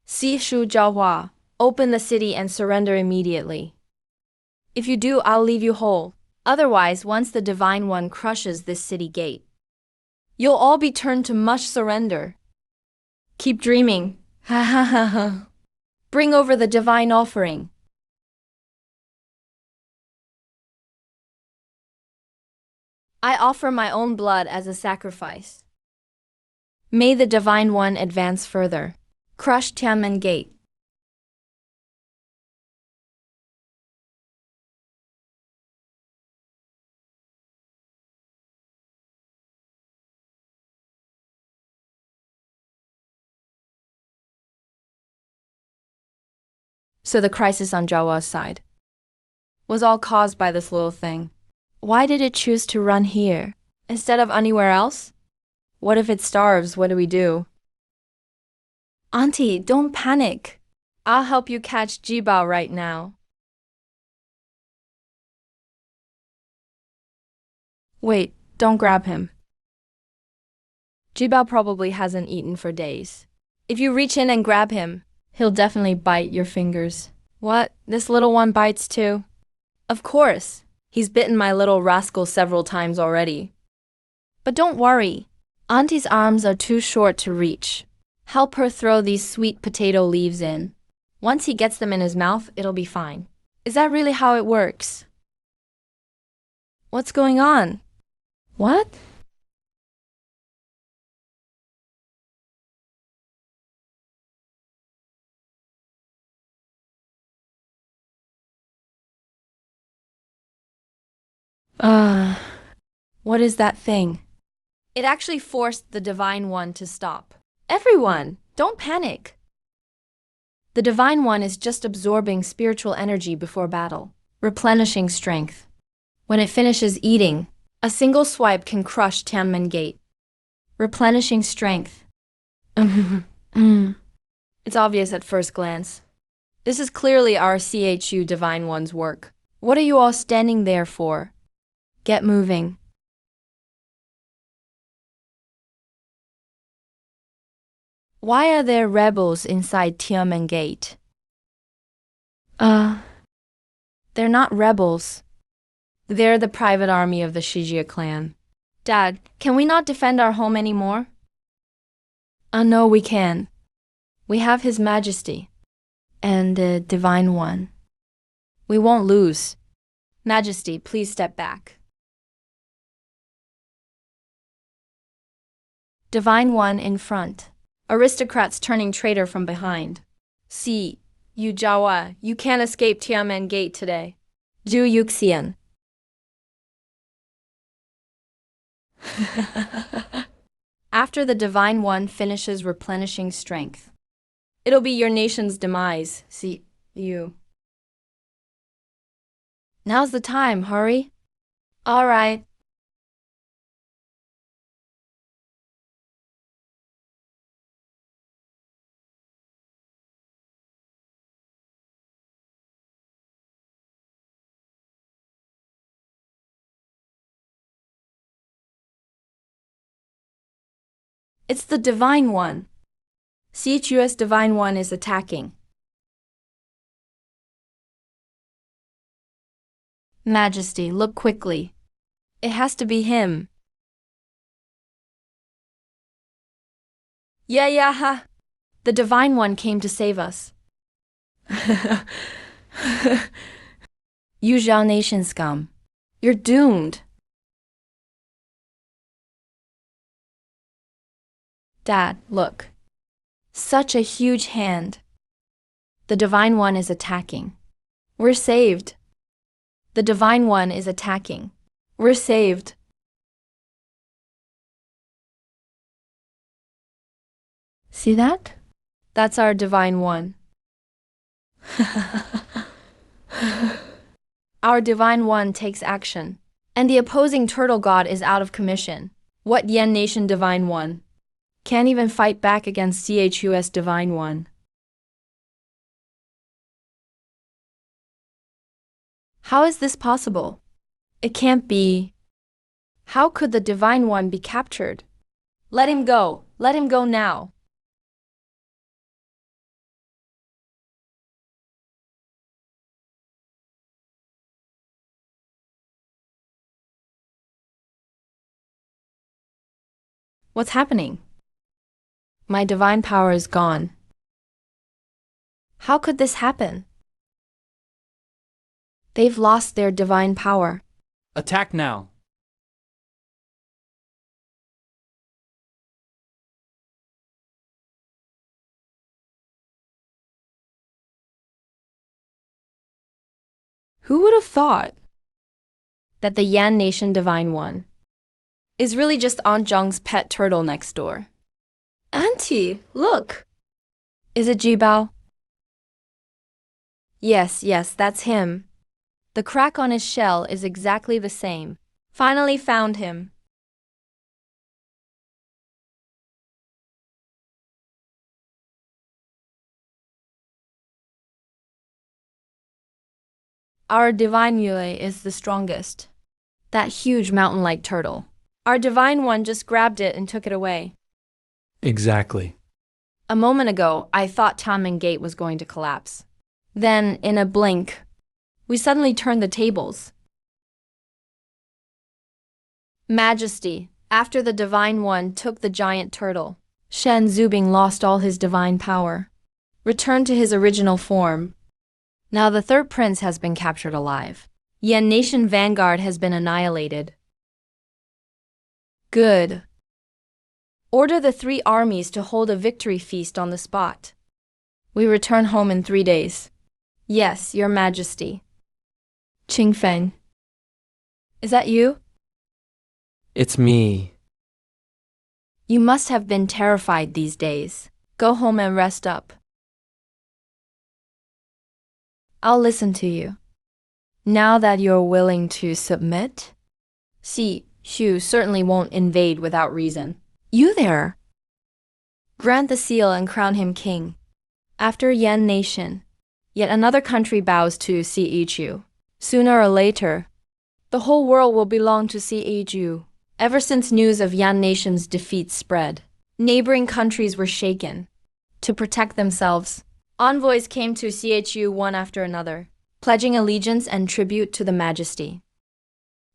Si Shu Jiahua, open the city and surrender immediately. If you do, I'll leave you whole. Otherwise, once the Divine One crushes this city gate, you'll all be turned to mush surrender. Keep dreaming. Ha ha ha ha. Bring over the divine offering. I offer my own blood as a sacrifice. May the Divine One advance further. Crush Tianmen Gate. So the crisis on Jawa's side was all caused by this little thing. Why did it choose to run here instead of anywhere else? What if it starves? What do we do? Auntie, don't panic. I'll help you catch Jibao right now. Wait, don't grab him. Jibao probably hasn't eaten for days. If you reach in and grab him, he'll definitely bite your fingers. What? This little one bites too? Of course. He's bitten my little rascal several times already. But don't worry. Auntie's arms are too short to reach. Help her throw these sweet potato leaves in. Once he gets them in his mouth, it'll be fine. Is that really how it works? What's going on? What? What is that thing? It actually forced the Divine One to stop. Everyone, don't panic. The Divine One is just absorbing spiritual energy before battle, replenishing strength. When it finishes eating, a single swipe can crush Tianmen Gate. Replenishing strength. It's obvious at first glance. This is clearly our CHU Divine One's work. What are you all standing there for? Get moving. Why are there rebels inside Tiananmen Gate? They're not rebels. They're the private army of the Shijia clan. Dad, can we not defend our home anymore? No, we can. We have His Majesty and the Divine One. We won't lose. Majesty, please step back. Divine One in front. Aristocrats turning traitor from behind. See, you Jawa, you can't escape Tiananmen Gate today. Zhu Yuxian. After the Divine One finishes replenishing strength, it'll be your nation's demise. See, you. Now's the time, hurry. All right. It's the Divine One. CHUS Divine One is attacking. Majesty, look quickly. It has to be him. Yeah, ha. The Divine One came to save us. You Zhao Nation scum. You're doomed. Dad, look. Such a huge hand. The Divine One is attacking. We're saved. The Divine One is attacking. We're saved. See that? That's our Divine One. Our Divine One takes action. And the opposing turtle god is out of commission. What Yan Nation Divine One? Can't even fight back against CHUS Divine One. How is this possible? It can't be. How could the Divine One be captured? Let him go. Let him go now. What's happening? My divine power is gone. How could this happen? They've lost their divine power. Attack now. Who would have thought that the Yan Nation Divine One is really just Aunt Zheng's pet turtle next door? Auntie, look! Is it Jibao? Yes, that's him. The crack on his shell is exactly the same. Finally found him. Our Divine Yue is the strongest. That huge mountain-like turtle. Our Divine One just grabbed it and took it away. Exactly. A moment ago, I thought Tiananmen Gate was going to collapse. Then, in a blink, we suddenly turned the tables. Majesty, after the Divine One took the giant turtle, Shen Zubing lost all his divine power, returned to his original form. Now the third prince has been captured alive. Yan Nation Vanguard has been annihilated. Good. Order the 3 armies to hold a victory feast on the spot. We return home in 3 days. Yes, Your Majesty. Qingfeng. Is that you? It's me. You must have been terrified these days. Go home and rest up. I'll listen to you. Now that you're willing to submit? See, Xu certainly won't invade without reason. You there! Grant the seal and crown him king. After Yan Nation, yet another country bows to CHU. Sooner or later, the whole world will belong to CHU. Ever since news of Yan Nation's defeat spread, neighboring countries were shaken. to protect themselves. Envoys came to Chu one after another, pledging allegiance and tribute to the majesty.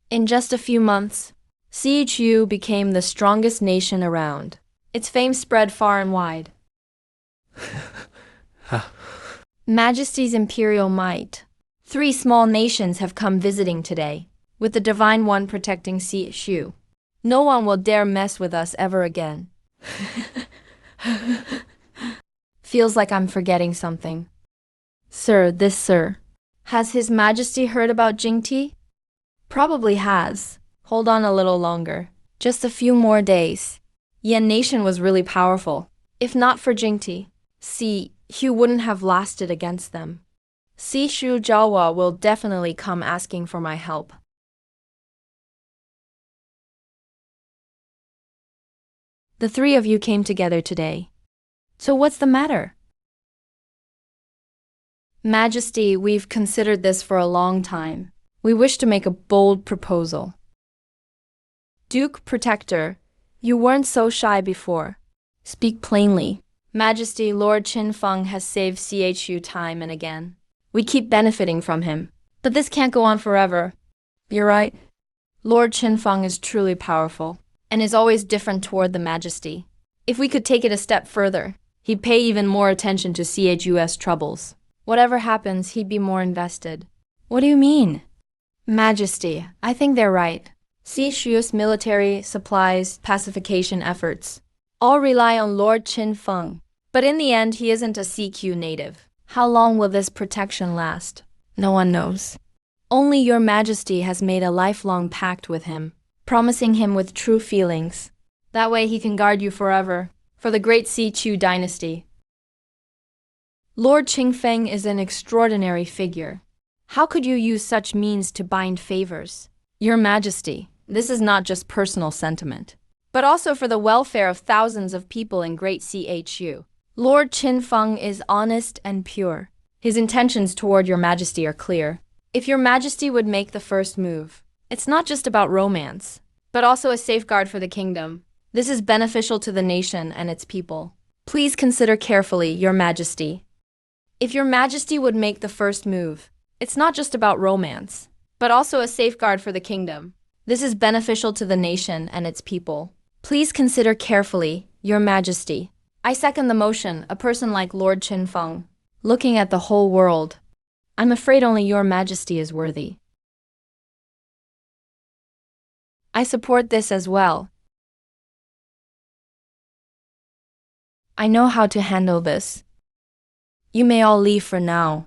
In just a few months, Chu became the strongest nation around. Its fame spread far and wide. Majesty's imperial might. 3 small nations have come visiting today, with the Divine One protecting Chu. No one will dare mess with us ever again. Feels like I'm forgetting something. Sir. Has His Majesty heard about Jingti? Probably has. Hold on a little longer. Just a few more days. Yan nation was really powerful. If not for Jingti, Hu wouldn't have lasted against them. Shu Jawa will definitely come asking for my help. The 3 of you came together today. So what's the matter? Majesty, we've considered this for a long time. We wish to make a bold proposal. Duke Protector, you weren't so shy before. Speak plainly. Majesty, Lord Qinfeng has saved Chu time and again. We keep benefiting from him. But this can't go on forever. You're right. Lord Qinfeng is truly powerful, and is always different toward the majesty. If we could take it a step further, he'd pay even more attention to Chu's troubles. Whatever happens, he'd be more invested. What do you mean? Majesty, I think they're right. Chu's military, supplies, pacification efforts all rely on Lord Qinfeng. But in the end, he isn't a CQ native. How long will this protection last? No one knows. Only your majesty has made a lifelong pact with him, promising him with true feelings. That way he can guard you forever, for the great CQ dynasty. Lord Qingfeng is an extraordinary figure. How could you use such means to bind favors? Your majesty, this is not just personal sentiment, but also for the welfare of thousands of people in Great CHU. Lord Qinfeng is honest and pure. His intentions toward your majesty are clear. If your majesty would make the first move, it's not just about romance, but also a safeguard for the kingdom. This is beneficial to the nation and its people. Please consider carefully, your majesty. If your majesty would make the first move, it's not just about romance, but also a safeguard for the kingdom. This is beneficial to the nation and its people. Please consider carefully, your majesty. I second the motion, a person like Lord Qinfeng, looking at the whole world. I'm afraid only your majesty is worthy. I support this as well. I know how to handle this. You may all leave for now.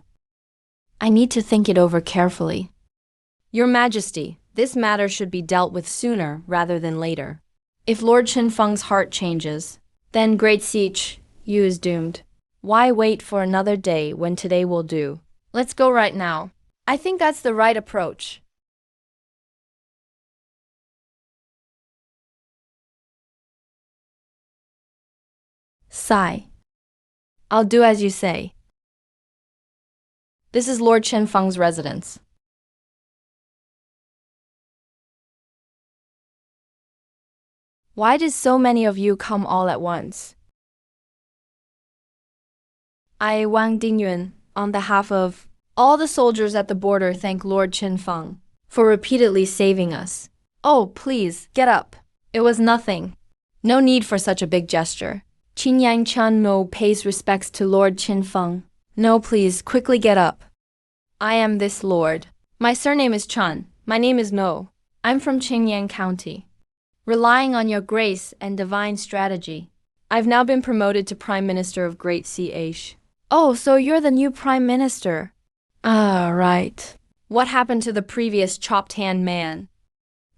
I need to think it over carefully. Your majesty, this matter should be dealt with sooner rather than later. If Lord Qinfeng's heart changes, then Great Siege, you is doomed. Why wait for another day when today will do? Let's go right now. I think that's the right approach. Sigh. I'll do as you say. This is Lord Qinfeng's residence. Why did so many of you come all at once? I, Wang Dingyun, on behalf of all the soldiers at the border, thank Lord Qinfeng for repeatedly saving us. Oh, please, get up. It was nothing. No need for such a big gesture. Qin Yang Chun Mo pays respects to Lord Qinfeng. No, please, quickly get up. I am this lord. My surname is Chun. My name is No. I'm from Qingyang County. Relying on your grace and divine strategy, I've now been promoted to Prime Minister of Great CH. Oh, so you're the new Prime Minister. Ah, right. What happened to the previous chopped hand man?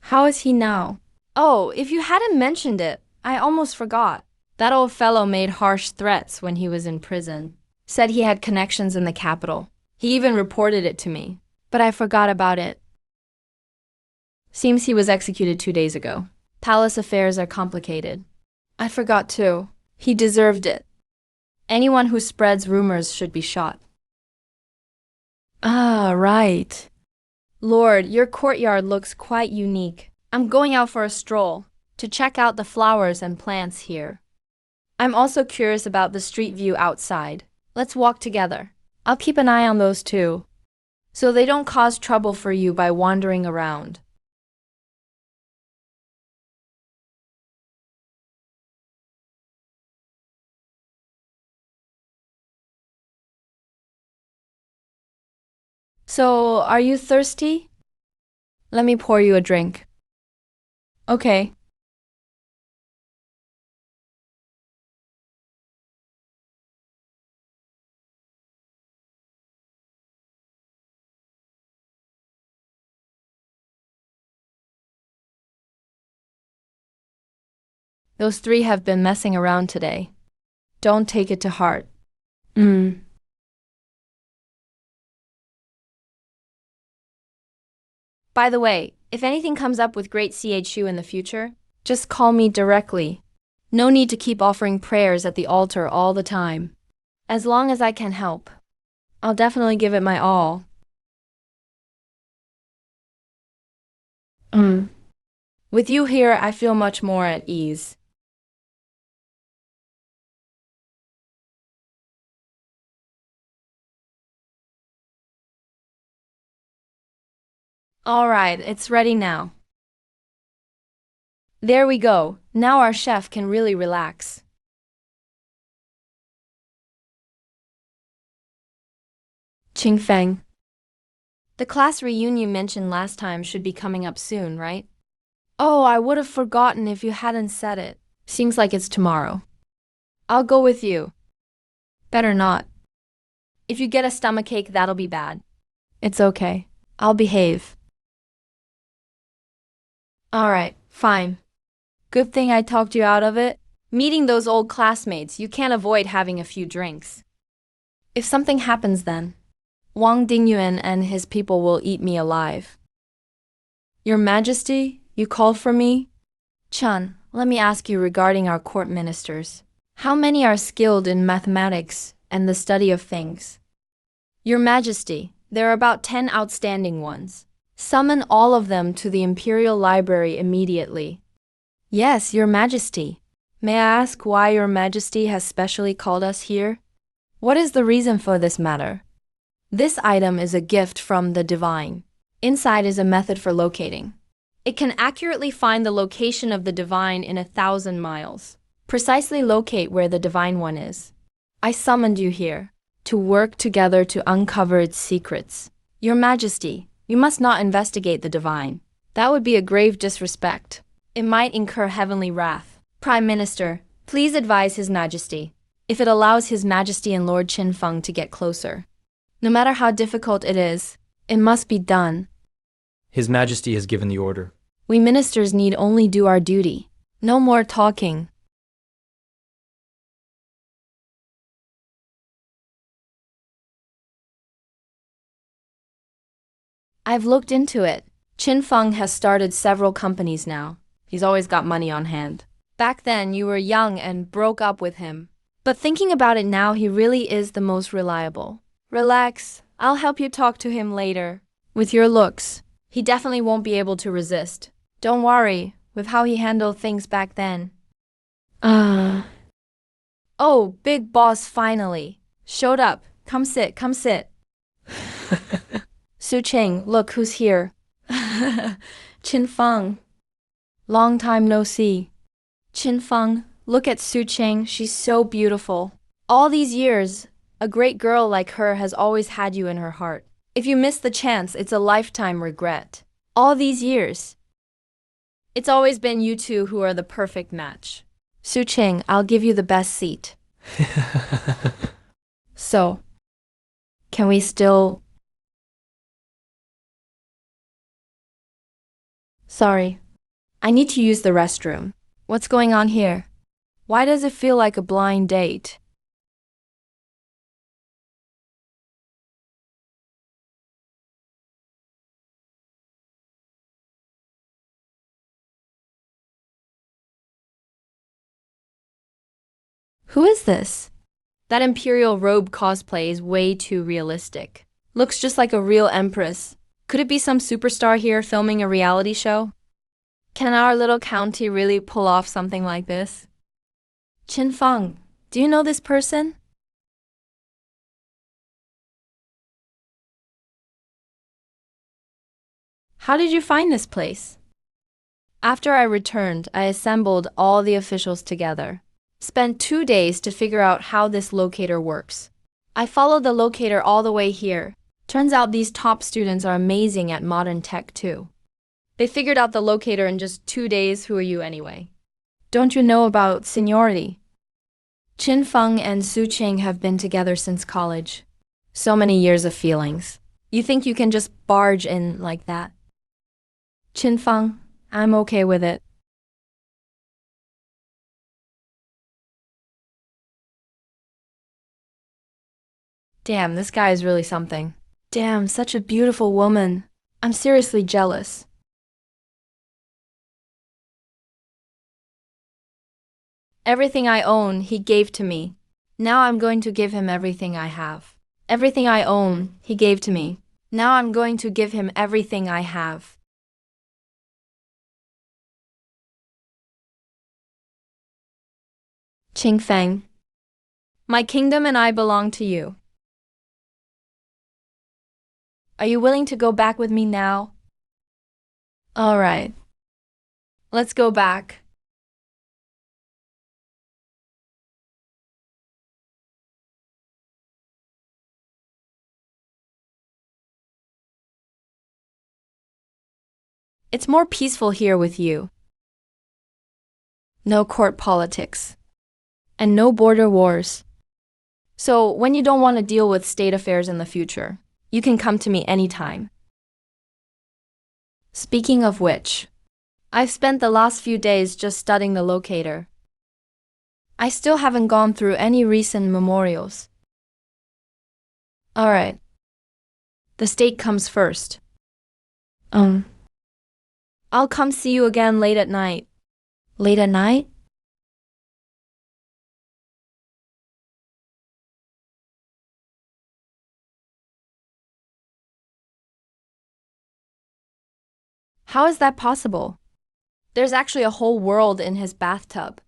How is he now? Oh, if you hadn't mentioned it, I almost forgot. That old fellow made harsh threats when he was in prison. Said he had connections in the capital. He even reported it to me. But I forgot about it. Seems he was executed 2 days ago. Palace affairs are complicated. I forgot too. He deserved it. Anyone who spreads rumors should be shot. Ah, right. Lord, your courtyard looks quite unique. I'm going out for a stroll to check out the flowers and plants here. I'm also curious about the street view outside. Let's walk together. I'll keep an eye on those too, so they don't cause trouble for you by wandering around. So, are you thirsty? Let me pour you a drink. Okay. Those three have been messing around today. Don't take it to heart. Mm. By the way, if anything comes up with Great CHU in the future, just call me directly. No need to keep offering prayers at the altar all the time. As long as I can help, I'll definitely give it my all. With you here, I feel much more at ease. All right, it's ready now. There we go. Now our chef can really relax. Qingfeng. The class reunion mentioned last time should be coming up soon, right? Oh, I would have forgotten if you hadn't said it. Seems like it's tomorrow. I'll go with you. Better not. If you get a stomachache, that'll be bad. It's okay. I'll behave. All right, fine. Good thing I talked you out of it. Meeting those old classmates, you can't avoid having a few drinks. If something happens then, Wang Dingyuan and his people will eat me alive. Your Majesty, you called for me? Chun, let me ask you regarding our court ministers. How many are skilled in mathematics and the study of things? Your Majesty, there are about 10 outstanding ones. Summon all of them to the Imperial Library immediately. Yes, Your Majesty. May I ask why Your Majesty has specially called us here? What is the reason for this matter? This item is a gift from the divine. Inside is a method for locating. It can accurately find the location of the divine in 1,000 miles. Precisely locate where the divine one is. I summoned you here to work together to uncover its secrets. Your Majesty, you must not investigate the divine. That would be a grave disrespect. It might incur heavenly wrath. Prime Minister, please advise His Majesty, if it allows His Majesty and Lord Qinfeng to get closer. No matter how difficult it is, it must be done. His Majesty has given the order. We ministers need only do our duty. No more talking. I've looked into it. Qinfeng has started several companies now. He's always got money on hand. Back then, you were young and broke up with him. But thinking about it now, he really is the most reliable. Relax. I'll help you talk to him later. With your looks, he definitely won't be able to resist. Don't worry, with how he handled things back then. Oh, big boss finally. Showed up. Come sit, come sit. Su Qing, look who's here. Qinfeng. Long time no see. Qinfeng, look at Su Qing, she's so beautiful. All these years, a great girl like her has always had you in her heart. If you miss the chance, it's a lifetime regret. All these years, it's always been you two who are the perfect match. Su Qing, I'll give you the best seat. So, can we still... Sorry, I need to use the restroom. What's going on here? Why does it feel like a blind date? Who is this? That imperial robe cosplay is way too realistic. Looks just like a real empress. Could it be some superstar here filming a reality show? Can our little county really pull off something like this? Qin Feng, do you know this person? How did you find this place? After I returned, I assembled all the officials together. Spent 2 days to figure out how this locator works. I followed the locator all the way here. Turns out these top students are amazing at modern tech too. They figured out the locator in just 2 days. Who are you anyway? Don't you know about seniority? Qin Feng and Su Qing have been together since college. So many years of feelings. You think you can just barge in like that? Qin Feng, I'm okay with it. Damn, this guy is really something. Damn, such a beautiful woman. I'm seriously jealous. Everything I own, he gave to me. Now I'm going to give him everything I have. Everything I own, he gave to me. Now I'm going to give him everything I have. Qing Feng, my kingdom and I belong to you. Are you willing to go back with me now? All right. Let's go back. It's more peaceful here with you. No court politics. And no border wars. So when you don't want to deal with state affairs in the future, you can come to me anytime. Speaking of which, I've spent the last few days just studying the locator. I still haven't gone through any recent memorials. All right. The state comes first. I'll come see you again late at night. Late at night? How is that possible? There's actually a whole world in his bathtub.